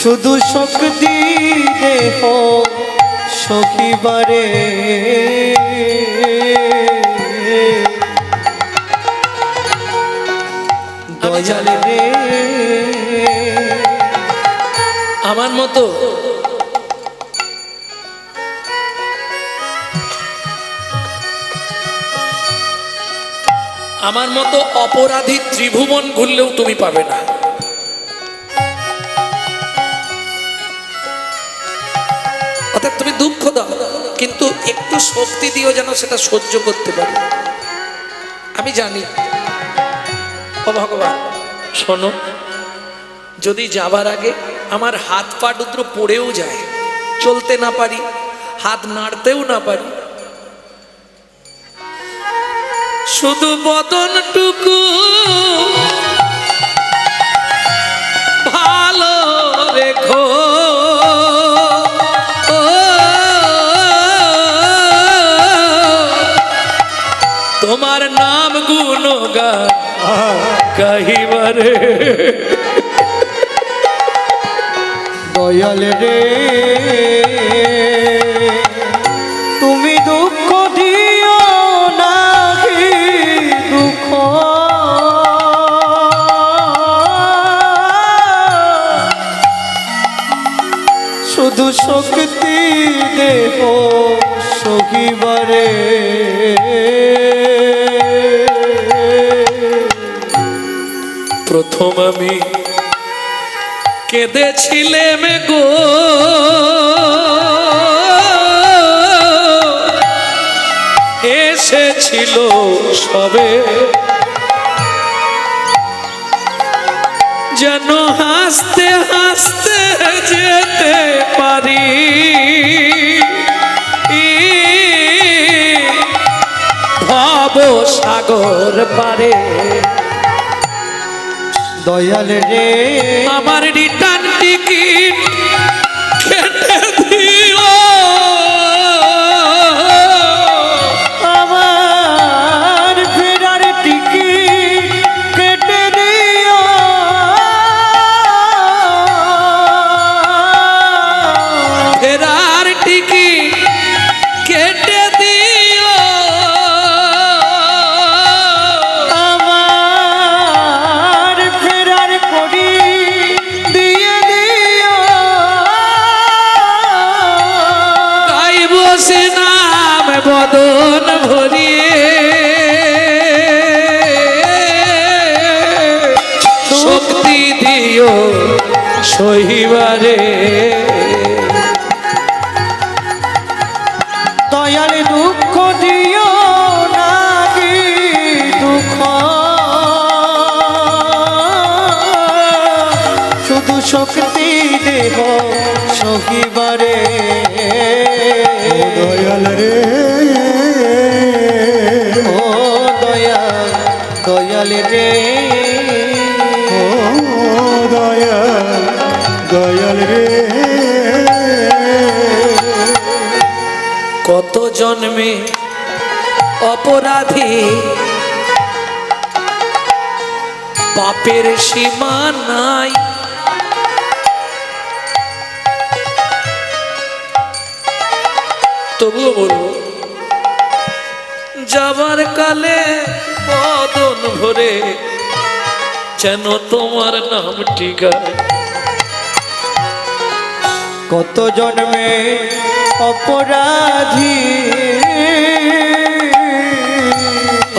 শুধু শক্তি দেহ সখিবারে। দয়াল রে, আমার মতো অপরাধী ত্রিভুবন ঘুরলেও তুমি পাবে না। অর্থাৎ তুমি দুঃখ দাও, কিন্তু একটু শক্তি দিও যেন সেটা সহ্য করতে পারে। আমি জানি ও ভগবান, শোনো, যদি যাবার আগে আমার হাত পা দুটো পড়েও যায়, চলতে না পারি, হাত নাড়তেও না পারি, শুধু বদনটুকু ভালো রেখো, তোমার নাম গুণগান কহিবারে। দয়াল রে, তুমি দুঃখ দিও নাকি দুঃখ, শুধু শক্তি দেব সখিবারে প্রথম আমি কেঁদেছিলাম গো, এসেছিল সবে যেন হাসতে হাসতে যেতে পারি, ভব সাগর পারে। দয়াল রে আমার রিটার্ন টিকিট কেটে দিও, আমার ফেরার টিকিট কেটে দিও, ফেরার টিকিট কেটে দিও, আমার ফেরার করি দিয়ে দিও, গাইব সে নাম বদন ভরিয়ে, শক্তি দিও সহিবারে। দয়াল দুঃখ দিও নাকি দুঃখ, শুধু শক্তি দেহ সহিবারে। দয়াল রে ও দয়াল দয়াল রে ও দয়াল দয়াল রে কত জন্মে অপরাধী পাপের সীমা নাই, তবুও বলবো যাবার কালে বদন ভরে যেন তোমার নাম টিকায়। কত জন্মে অপরাধী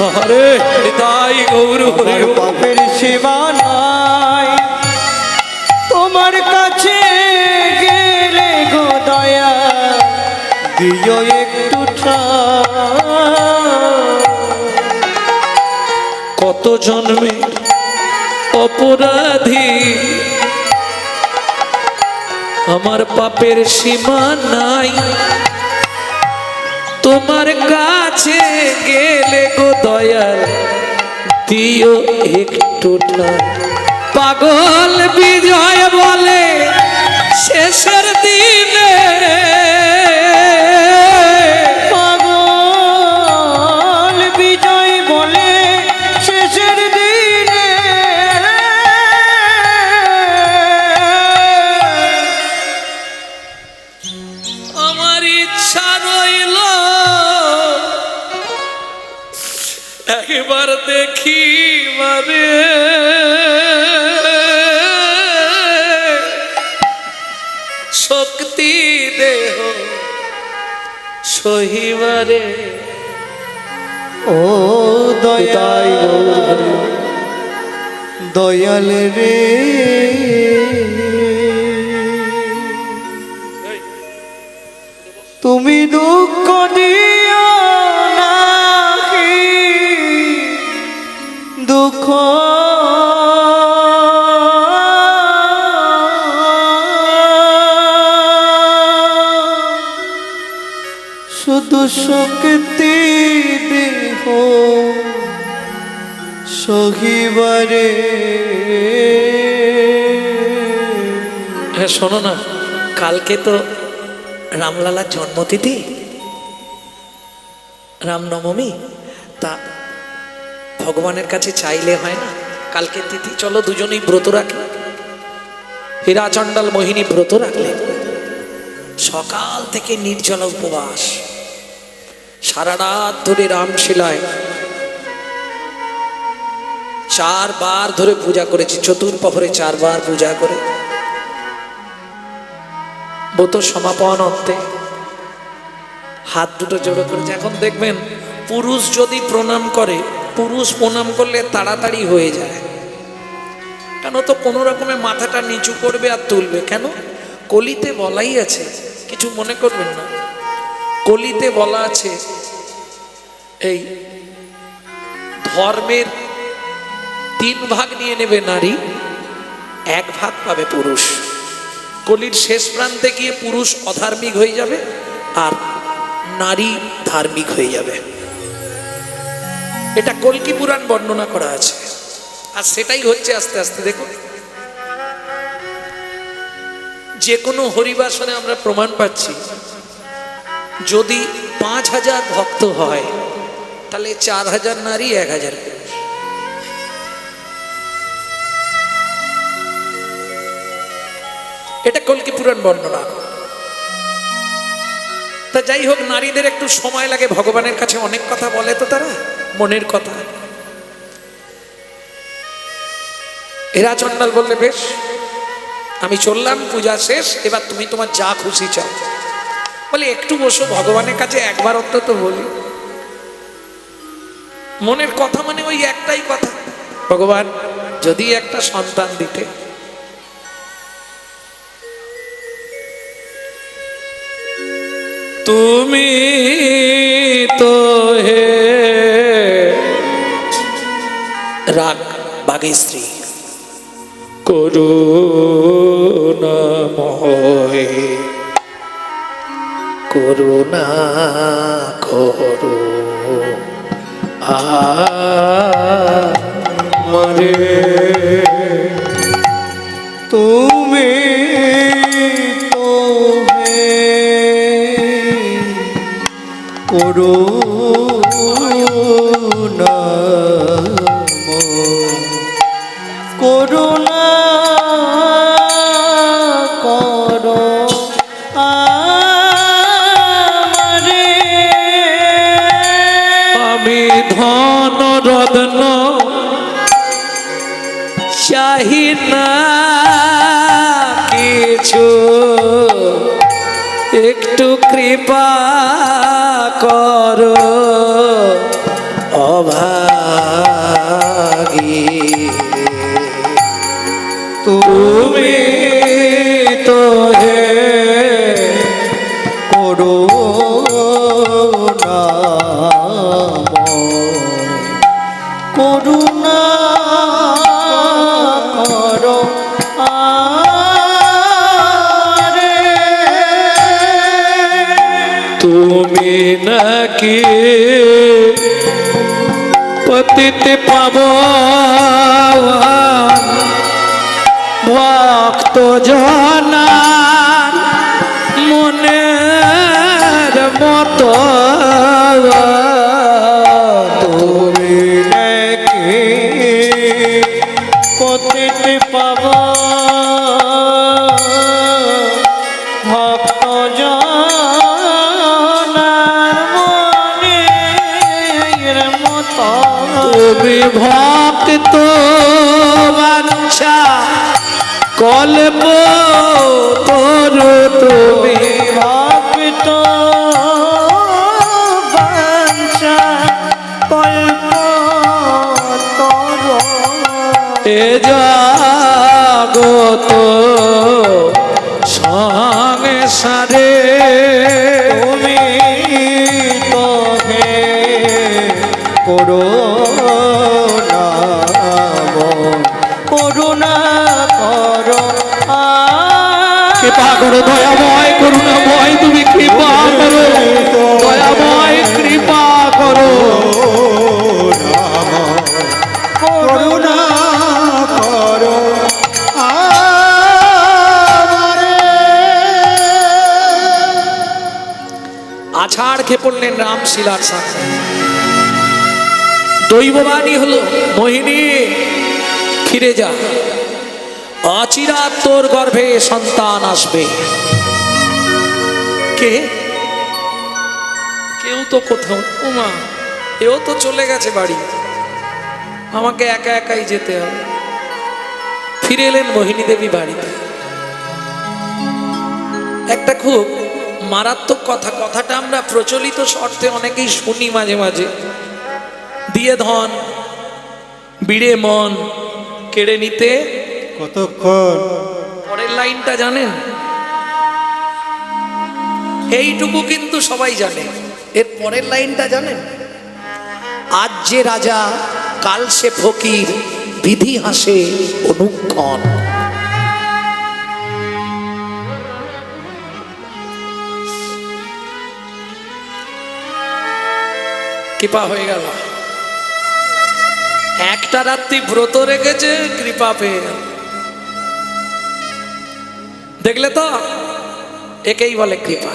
আরে হৃদয় গৌর হরে আমার পাপের সীমা নাই, তোমার কাছে গেলে গো দয়া দিও একটু ঠাঁই। কত জন্মে অপরাধী আমার পাপের সীমা নাই, তোমার কাছে গেলে গো দয়াল দিও একটু ঠাঁই। পাগল বিজয় বলে শেষের দিনে, পাগল বিজয় বলে শেষের দিনে, আমার ইচ্ছা রইল একবার দেখি মানে শক্তি দেহ সহিবারে। ও দয়াল দয়াল রে তুমি দুঃখ দিও নাকি দুঃখ, শুধু শক্তি দেহ সহিবারে। হ্যাঁ শোনো না, কালকে তো রামলালার জন্মতিথি, রামনবমী, তা ভগবানের কাছে চাইলে হয় না কালকে তিথি, চলো দুজনেই ব্রত রাখি। হীরাচণ্ডাল মোহিনী ব্রত রাখলেন, সকাল থেকে নির্জলা উপবাস, সারা রাত ধরে রামশিলায় 4 বার ধরে পূজা করেছি, চতুর্প্রহরে 4 বার পূজা করে ব্রত সমাপন অন্তে হাত দুটো জোড়ো করেছে। এখন দেখবেন পুরুষ যদি প্রণাম করে, পুরুষ প্রণাম করলে তাড়াতাড়ি হয়ে যায়। কেন? তো কোনো রকমে মাথাটা নিচু করবে আর তুলবে। কেন? কলিতে বলাই আছে, কিছু মনে করবেন না, কলিতে বলা আছে এই ধর্মের 3 ভাগ নিয়ে নেবে নারী, 1 ভাগ পাবে পুরুষ। কলির শেষ প্রান্তে গিয়ে পুরুষ অধার্মিক হয়ে যাবে আর নারী ধার্মিক হয়ে যাবে। এটা কল্কি পুরাণ বর্ণনা করা আছে, আর সেটাই হচ্ছে আস্তে আস্তে। দেখুন, যে কোনো হরিবাসনে আমরা প্রমাণ পাচ্ছি, যদি 5000 ভক্ত হয় তাহলে 4000 নারী, 1000 পুরুষ। এটা কল্কি পুরাণ বর্ণনা। তা যাই হোক, নারীদের একটু সময় লাগে, ভগবানের কাছে অনেক কথা বলে তো তারা, মনের কথা। এরা চণ্ডাল বললে, বেশ আমি চললাম, পূজা শেষ, এবার তুমি তোমার যা খুশি চাও। বলে একটু বসো, ভগবানের কাছে একবার অন্তত বলি। মনের কথা মানে ওই একটাই কথা, ভগবান যদি একটা সন্তান দিতে। তুমি তো হে রাগ বাগেশ্রী করুণাময়, করুণা করো আমারে। তুমি তো হে করুণা করো আমারে। আমি ধন রত্ন চাহি না কিছু, একটু কৃপা করো অভাগী। তুমি তো হে করুণা করো আমারে। তুমি নাকি পতিত পাবন ভক্ত জনার মনের মতো। তুমি নাকি পতিত পাবন ভক্ত জনার মনের মতো। তুমি ভক্ত বাঞ্ছা কল্প তরু, তুমি ভক্ত বাঞ্ছা কল্প তরু। এ জগত সংসারে তুমি তো হে করুণা করো কৃপা করো দয়াময়, করুণাময়, তুমি কৃপা করো দয়াময়, কৃপা করো। করুণা করো আমারে। আছাড় খেয়ে পড়লেন রামশিলার সামনে। দৈববাণী হলো, মোহিনী ফিরে যা, অচিরাত তোর গর্ভে সন্তান আসবে। কে? কেউ তো কোথাও, উমা এও তো চলে গেছে বাড়ি, আমাকে একা একাই যেতে হবে। ফিরে এলেন মোহিনী দেবী বাড়িতে। একটা খুব মারাত্মক কথা, কথাটা আমরা প্রচলিত অর্থে অনেকেই শুনি মাঝে মাঝে, দিয়ে ধন বিড়ে মন কেড়ে নিতে কতক্ষণ। পরের লাইনটা জানেন? এইটুকু কিন্তু সবাই জানে, এর পরের লাইনটা জানেন? আজ যে রাজা কাল সে ফকির, বিধি হাসে অনুক্ষণ। কৃপা হয়ে গেল, একটা রাত্রি ব্রত রেখেছে, কৃপা পেয়ে গেল। দেখলে তো, একেই বলে কৃপা।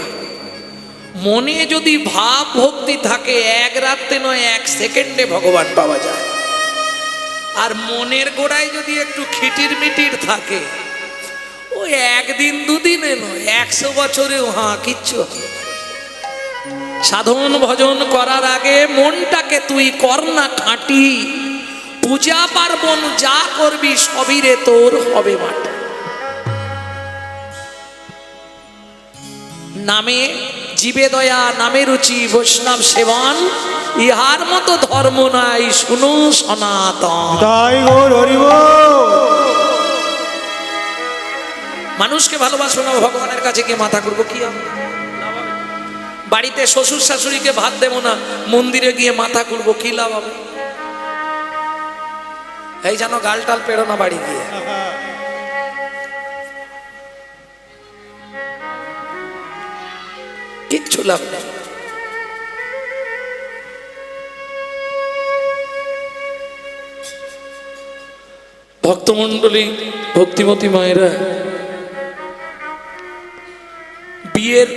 মনে যদি ভাব ভক্তি থাকে, এক রাত্রে নয় এক সেকেন্ডে ভগবান পাওয়া যায়। আর মনের গোড়ায় যদি একটু খিটির মিটির থাকে, ও একদিন দুদিনে নয় 100 বছরেও কিচ্ছু হবে। সাধন ভজন করার আগে মনটাকে তুই কর না খাঁটি, পূজা পার্বণ যা করবি সবই রে তোর হবে মাটি। নামে জীবে দয়া, নামে রুচি, বৈষ্ণব সেবন, ইহার মতো ধর্ম নাই, শুনো সনাতন। তাই গৌর হরি বল। মানুষকে ভালোবাসবো না, ভগবানের কাছে গিয়ে মাথা করবো, কি হবে? বাড়িতে শ্বশুর শাশুড়িকে ভাত দেবো না, মন্দিরে গিয়ে মাথা করবো, কি লাভ হবে? এই জানো গালটাল পেড়ো না বাড়ি গিয়ে। কিচ্ছু লাভ নেই। ভক্তমণ্ডলী, ভক্তিমতী মায়েরা, বিয়ের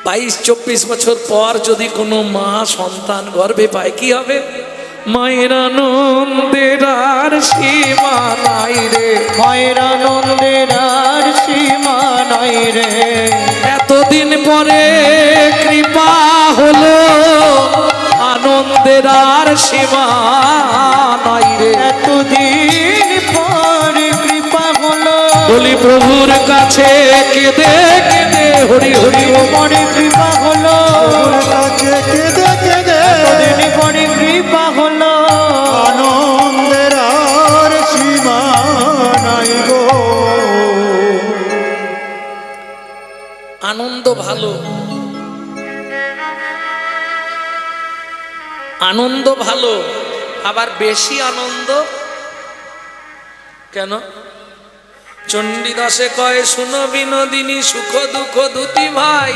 22-24 বছর পর যদি কোনো মা সন্তান গর্ভে পায়, কি হবে? মায়ের আনন্দের আর সীমা নাই রে, মায়ের আনন্দের আর সীমা নাই রে। এতদিন পরে কৃপা হলো, আনন্দের আর সীমা নাই রে। এতদিন পরে কৃপা হলো, বলি প্রভুর কাছে কেঁদে কেঁদে হরি হরি পরে কৃপা হলো, ওর কাছে কেঁদে কেঁদে এতদিন পরে কৃপা হলো। আনন্দের আর সীমা নাই গো। আনন্দ ভালো, আনন্দ ভালো, আবার বেশি আনন্দ কেন? চণ্ডীদাসে কয় শুনো বিনোদিনী, সুখ দুঃখ দুটি ভাই।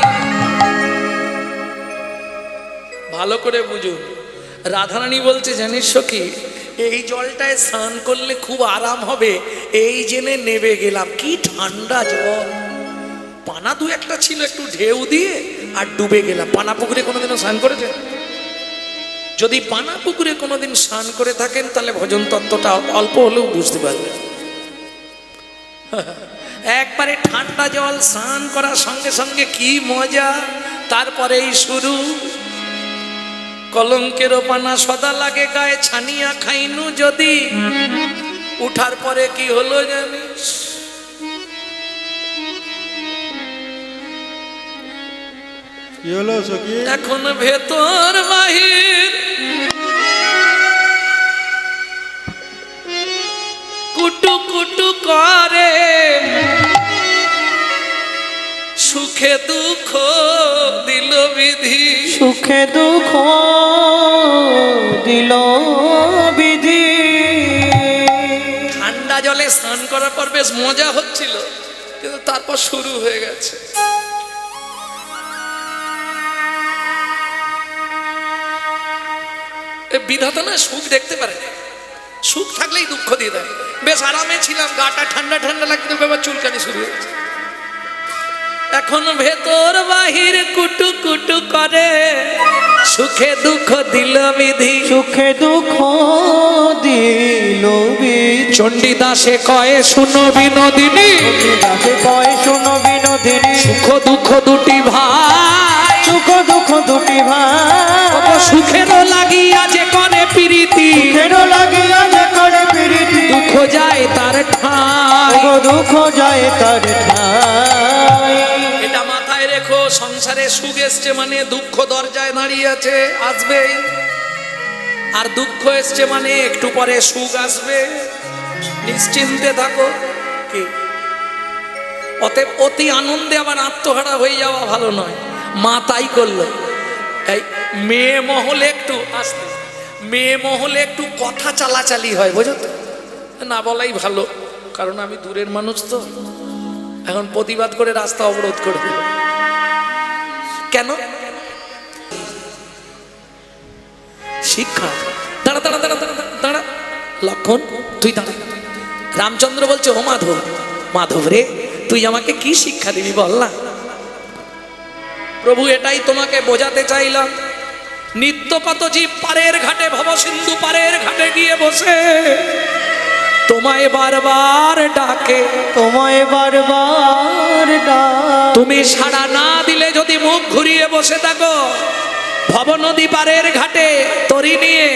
ভালো করে বুঝুন, রাধারানী বলছে জানিস কি, এই জলটায় স্নান করলে খুব আরাম হবে, এই জেনে নেবে গেলাম। কি ঠান্ডা জল, পানা দু একটা ছিল, একটু ঢেউ দিয়ে আর ডুবে গেলাম। পানা পুকুরে কোনোদিনও স্নান করেছেন? যদি পানা পুকুরে কোনোদিন স্নান করে থাকেন, তাহলে ভজন তত্ত্বটা অল্প হলেও বুঝতে পারবেন। একবারে ঠান্ডা জল স্নান করার সঙ্গে সঙ্গে কি মজা, তারপরেই শুরু। কলঙ্কের পানা সদা লাগে গায়ে, ছানিয়া খাইনু যদি, উঠার পরে কি হলো জানিস? কি হলো সখী? এখন ভেতর বাহির কুটু কুটু করে, সুখে দুঃখ দিল বিধি, সুখে দুঃখ দিল বিধি। ঠান্ডা জলে স্নান করার পর বেশ মজা হচ্ছিল, কিন্তু তারপর শুরু হয়ে গেছে। বিধাতা না সুখ দেখতে পারে না, সুখ থাকলেই দুঃখ দিয়ে দেয়। বেশ আরামে ছিলাম, গাটা ঠান্ডা ঠান্ডা লাগতো, ব্যাপার চুলকানি শুরু হয়েছে। এখন ভেতর বাহির কুটু কুটু করে, সুখে দুঃখ দিল বিধি, সুখে দুঃখ দিল বিধি। চণ্ডীদাসে কয়ে শুনো বিনোদিনী, দাসে কয় শোনো বিনোদিনী, সুখ দুঃখ দুটি ভাই, সুখ দুঃখ দুটি ভাই। সুখেরও লাগিয়া যে করে প্রীতি, সুখের লাগিয়া যে করে প্রীতি, দুঃখ যায় তার ঠাই, দুঃখ যায় তার ঠাই। সংসারে সুখ এসছে মানে দুঃখ দরজায় দাঁড়িয়ে আছে, আসবেই। আর দুঃখ এসছে মানে একটু পরে সুখ আসবে, নিশ্চিন্তে থাকো। কি অতএব অতি আনন্দে আবার আত্মহারা হয়ে যাওয়া ভালো নয়। মা তাই করলো। এই মেয়ে মহলে একটু আসতে, মেয়ে মহলে একটু কথা চালাচালি হয়, বোঝো তো? না বলাই ভালো, কারণ আমি দূরের মানুষ তো, এখন প্রতিবাদ করে রাস্তা অবরোধ করে দিল কেন? শিক্ষা। দাঁড়া দাঁড়া দাঁড়া দাঁড়া দাঁড়া, লক্ষণ তুই দাঁড়া। রামচন্দ্র বলছে, ও মাধব, মাধব রে, তুই আমাকে কি শিক্ষা দিবি বল না? প্রভু এটাই তোমাকে বোঝাতে চাইলাম। নিত্য কত জীব পারের ঘাটে, ভবসিন্ধু পারের ঘাটে গিয়ে বসে তোমায় বারবার ডাকে, তোমায় বারবার ডাক। তুমি সাড়া না দিলে যদি মুখ ঘুরিয়ে বসে থাকো, ভব নদী পারের ঘাটে তরি নিয়ে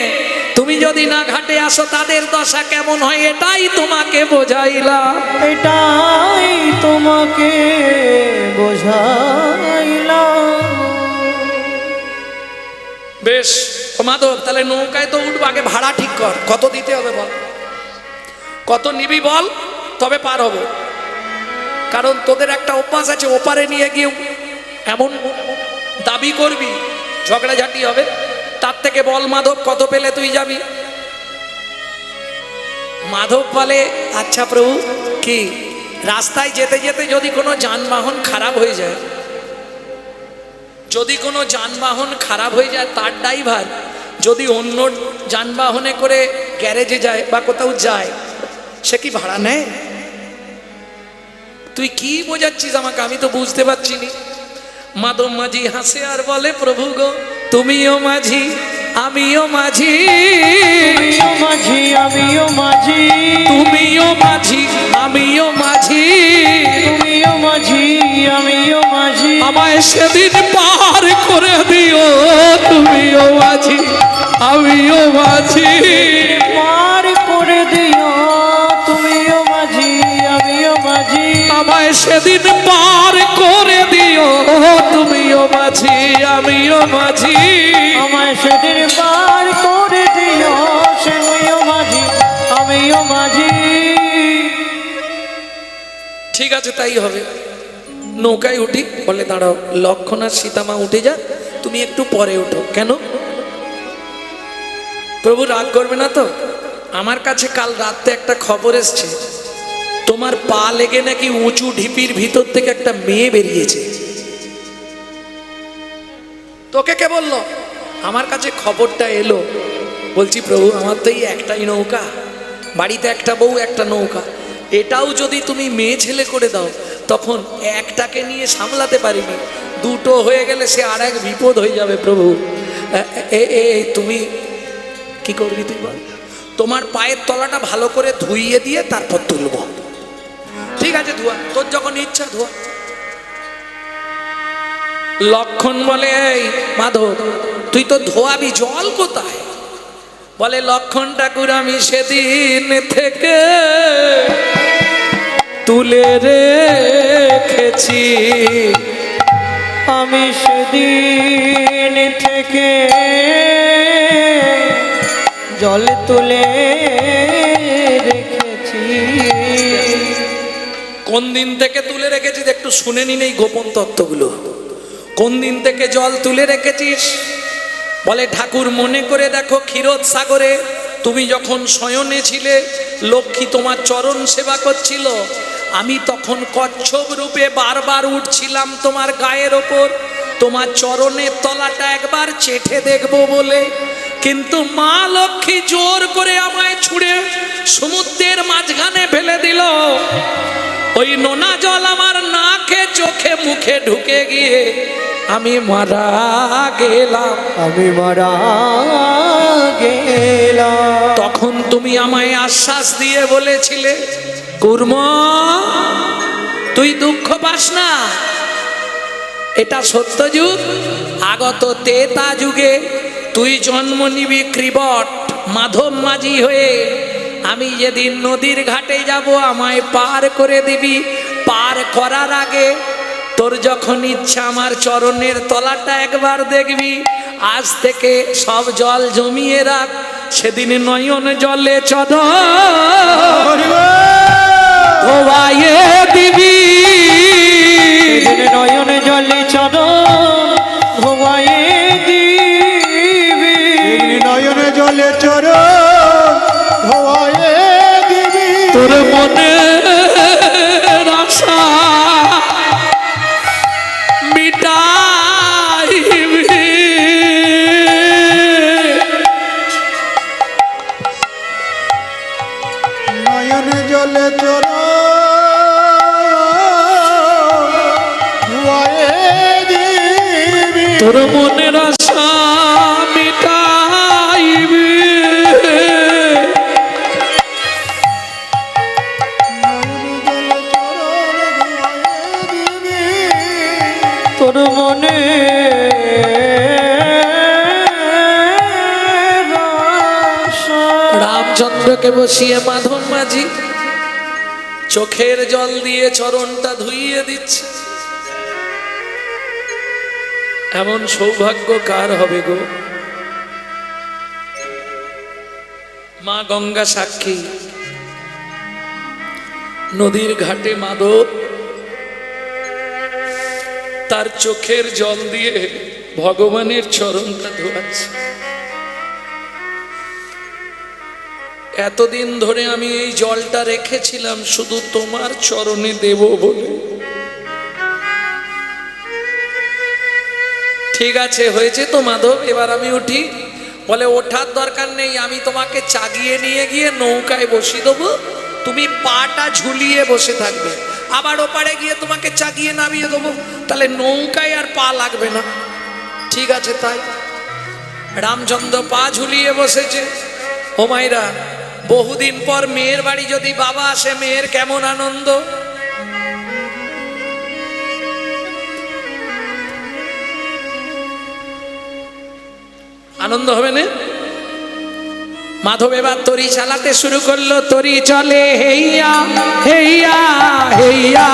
তুমি যদি না ঘাটে আসো, তাদের দশা কেমন হয় এটাই তোমাকে বোঝাইলাম। এটাই তোমাকে বোঝাইলাম। বেশ ও মাধব, তাহলে নৌকায় তো উঠবো, আগে ভাড়া ঠিক কর, কত দিতে হবে বল, কত নিবি বল, তবে পার হবো। কারণ তোদের একটা অভ্যাস আছে, ওপারে নিয়ে গিয়ে এমন দাবি করবি, ঝগড়াঝাটি হবে। তার থেকে বল মাধব, কত পেলে তুই যাবি? মাধব বলে, আচ্ছা প্রভু, কি রাস্তায় যেতে যেতে যদি কোনো যানবাহন খারাপ হয়ে যায়, যদি কোনো যানবাহন খারাপ হয়ে যায়, তার ড্রাইভার যদি অন্য যানবাহনে করে গ্যারেজে যায় বা কোথাও যায়, সে কি ভাড়া নেয়? তুই কি বোঝাচ্ছিস আমাকে, আমি তো বুঝতে পারছি না। মাধব মাঝি হাসে আর বলে, প্রভু গো, তুমিও মাঝি আমিও মাঝি, তুমিও মাঝি আমিও মাঝি, তুমিও মাঝি আমিও মাঝি, তুমিও মাঝি আমিও মাঝি। আমায় সেদিন পার করে দিও, তুমিও মাঝি আমিও মাঝি, পার করে দিও, তুমিও মাঝি আমিও মাঝি। আমায় সেদিন পার করে দিও, তুমিও মাঝি আমিও মাঝি, আমায় সেদিন পার করে দিও, তুমিও মাঝি আমিও মাঝি। ঠিক আছে তাই হবে। নৌকায় উঠি, বলে দাঁড়াও, লক্ষণ আর সীতামা উঠে যা, তুমি একটু পরে ওঠো। কেন? প্রভু রাগ করবে না তো? আমার কাছে কাল রাতে একটা খবর এসছে, তোমার পা লেগে নাকি উঁচু ঢিপির ভিতর থেকে একটা মেয়ে বেরিয়েছে। তোকে কে বললো? আমার কাছে খবরটা এলো। বলছি প্রভু, আমার তো এই একটাই নৌকা, বাড়িতে একটা বউ একটা নৌকা, এটাও যদি তুমি মেয়ে ছেলে করে দাও, তখন একটাকে নিয়ে সামলাতে পারিনি, দুটো হয়ে গেলে সে আর এক বিপদ হয়ে যাবে। প্রভু তুমি কি করবি তুই বল? তোমার পায়ের তলাটা ভালো করে ধুইয়ে দিয়ে তারপর তুলবো। ঠিক আছে, ধোয়া, তোর যখন ইচ্ছা ধোয়া। লক্ষণ বলে, এই মাধব, তুই তো ধোয়াবি, জল কোথায়? বলে, লক্ষণ ঠাকুর, আমি সেদিন থেকে তুলে রেখেছি, আমি সেদিন থেকে জল তুলে রেখেছি। কোন দিন থেকে তুলে রেখেছিস একটু শুনে নিন এই গোপন তত্ত্বগুলো। কোন দিন থেকে জল তুলে রেখেছিস? বলে, ঠাকুর মনে করে দেখো, ক্ষীরোদ সাগরে তুমি যখন শয়নে ছিলে, লক্ষ্মী তোমার চরণ সেবা করছিল, আমি তখন কচ্ছপ রূপে বারবার উঠছিলাম তোমার গায়ের ওপর, তোমার চরণের তলাটা একবার চেটে দেখবো বলে, কিন্তু মা লক্ষ্মী জোর করে আমায় ছুঁড়ে সমুদ্রের মাঝখানে ফেলে দিল। ওই নোনা জল আমার নাকে চোখে মুখে ঢুকে গিয়ে আমি মারা গেলাম, আমি মারা গেলাম। তখন তুমি আমায় আশ্বাস দিয়ে বলেছিলে, কুর্ম, তুই দুঃখ পাস না, এটা সত্য যুগ, আগত তেতা যুগে তুই জন্ম নিবি কৃবট মাধব মাঝি হয়ে। আমি যেদিন নদীর ঘাটে যাব, আমায় পার করে দিবি, পার করার আগে তোর যখন ইচ্ছা আমার চরণের তলাটা একবার দেখবি, আজ থেকে সব জল জমিয়ে রাখ, সেদিন নয়ন জলে চরণ ধোয়াইয়ে দিবি। সেদিন নয়ন জলে চরণ ধোয়াইয়ে দিবি। নয়নে জলে চরণ ধোয়ায়ে দিবি। তোর মনে আশা মিটাইবি। নয়নে জলে চরণ ধোয়ায়ে দিবি। তোর মনের আশা মিটাইবি। তোর মনে রামচন্দ্রকে বসিয়ে মাধব মাঝি চোখের জল দিয়ে চরণটা ধুইয়ে দিচ্ছে। এমন সৌভাগ্য কার হবে গো? মা গঙ্গা সাক্ষী, নদীর ঘাটে মাধব তার চোখের জল দিয়ে ভগবানের চরণটা ধোয়াচ্ছে। এতদিন ধরে আমি এই জলটা রেখেছিলাম শুধু তোমার চরণে দেব বলে। ঠিক আছে, হয়েছে তো মাধব, এবার আমি উঠি। বলে ওঠার দরকার নেই, আমি তোমাকে চাগিয়ে নিয়ে গিয়ে নৌকায় বসিয়ে দেবো, তুমি পাটা ঝুলিয়ে বসে থাকবে, আবার ওপারে গিয়ে তোমাকে চাগিয়ে নামিয়ে দেবো, তাহলে নৌকায় আর পা লাগবে না। ঠিক আছে তাই। রামচন্দ্র পা ঝুলিয়ে বসেছে। ও মাইরা, বহুদিন পর মেয়ের বাড়ি যদি বাবা আসে, মেয়ের কেমন আনন্দ। আনন্দ হবে না? মাধব এবার তরি চালাতে শুরু করলো। তরি চলে হেইয়া হেইয়া হেইয়া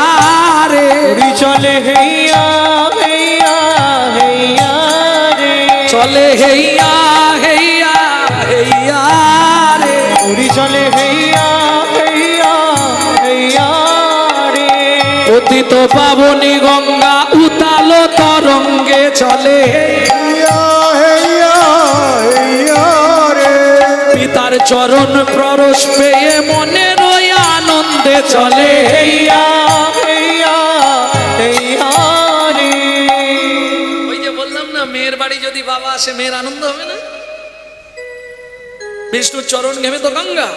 রে, তরি চলে হেইয়া হেইয়া হেইয়া রে, চলে হেইয়া হেইয়া হেইয়া রে, তরি চলে হেইয়া হেইয়া হেইয়া রে। পতিত পাবনী গঙ্গা উতালো তরঙ্গে চলে হেইয়া হেইয়া হেইয়া রে। পিতার চরণ প্ররস পেয়ে মনের ওই আনন্দে চলে হেইয়া হেইয়া হেইয়া রে। ওই যে বললাম না, মেয়ের বাড়ি যদি বাবা আসে মেয়ের আনন্দ হবে না? বিষ্ণুর চরণ ঘেমে তো গঙ্গা,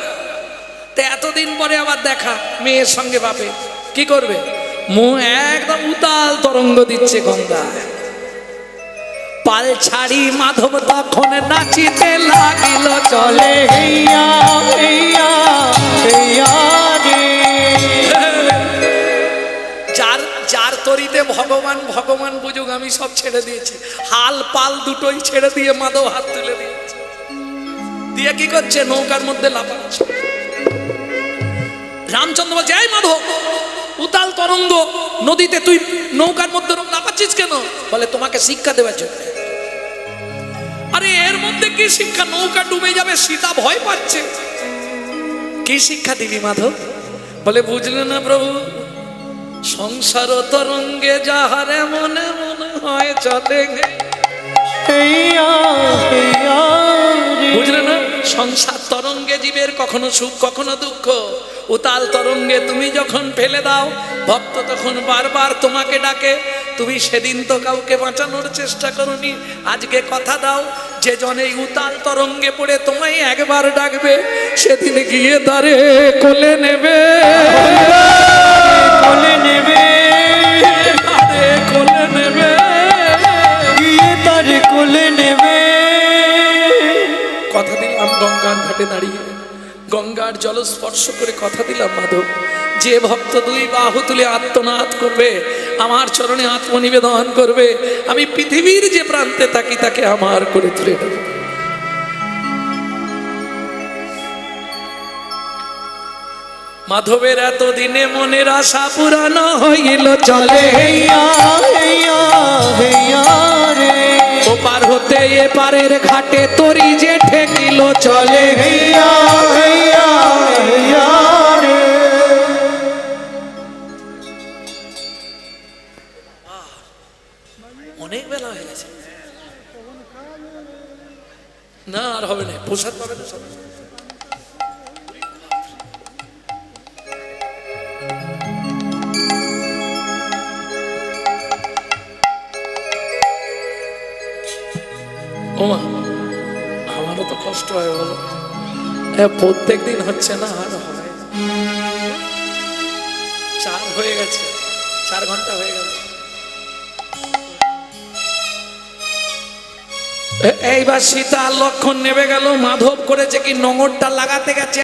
তো এতদিন পরে আবার দেখা মেয়ের সঙ্গে বাপে কি করবে? মুখ একদম উতাল তরঙ্গ দিচ্ছে গঙ্গা। পাল ছাড়ি মাধব তখন নাচিতে লাগিল চলে হেইয়া হেইয়া হেইয়া রে। যার যার তরিতে ভগবান ভগবান বুঝুক, আমি সব ছেড়ে দিয়েছি। হাল পাল দুটোই ছেড়ে দিয়ে মাধব হাত তুলে দিয়েছে, দিয়ে কি করছে? নৌকার মধ্যে লাফাচ্ছে। রামচন্দ্র বলছে, এই মাধব, উতাল তরঙ্গ নদীতে তুই নৌকার মধ্যে লাফাচ্ছিস কেন? বলে তোমাকে শিক্ষা দেওয়ার জন্য। আরে এর মধ্যে কি শিক্ষা? নৌকা ডুবে যাবে, সীতা ভয় পাচ্ছে, কি শিক্ষা দিবি মাধব? বলে বুঝলে না প্রভু, সংসার তরঙ্গে যাহারে মনে মনে হয় চলে গে। হেইয়া হেইয়া রে। বুঝলে না? সংসার তরঙ্গে জীবের কখনো সুখ কখনো দুঃখ। উতাল তরঙ্গে তুমি যখন ফেলে দাও, ভক্ত তখন বারবার তোমাকে ডাকে। তুমি সেদিন তো কাউকে বাঁচানোর চেষ্টা করনি, আজকে কথা দাও যে জন এই উতাল তরঙ্গে পড়ে তোমায় একবার ডাকবে, সেদিন গিয়ে তারে কোলে নেবে, কোলে নেবে, আরে কোলে নেবে, গিয়ে তার কোলে নেবে। কথা দিলাম গঙ্গার ঘাটে দাঁড়িয়ে, গঙ্গার জল স্পর্শ করে কথা দিলাম মাধব, যে ভক্ত দুই বাহু তুলে আত্মনাদ করবে, আমার চরণে আত্মনিবেদন করবে, আমি পৃথিবীর যে প্রান্তে থাকি তাকে আমার করে তুলে দেব। মাধবের এতদিনে মনের আশা পুরানো হইল চলে হেইয়া হেইয়া হেইয়া রে ওপার হতে এপারের ঘাটে তরি যে ঠেকিল চলে হেইয়া হেইয়া হেইয়া রে অনেক বেলা হয়ে গেছে না আর হবে না প্রসাদ পাবে না সব ওমা আমারও তো কষ্ট হয় বলো প্রত্যেক দিন হচ্ছে না আর হয় 4 হয়ে গেছে 4 ঘন্টা হয়ে গেছে এইবার সীতা আর লক্ষণ নেমে গেল মাধব করেছে কি নোঙরটা লাগাতে গেছে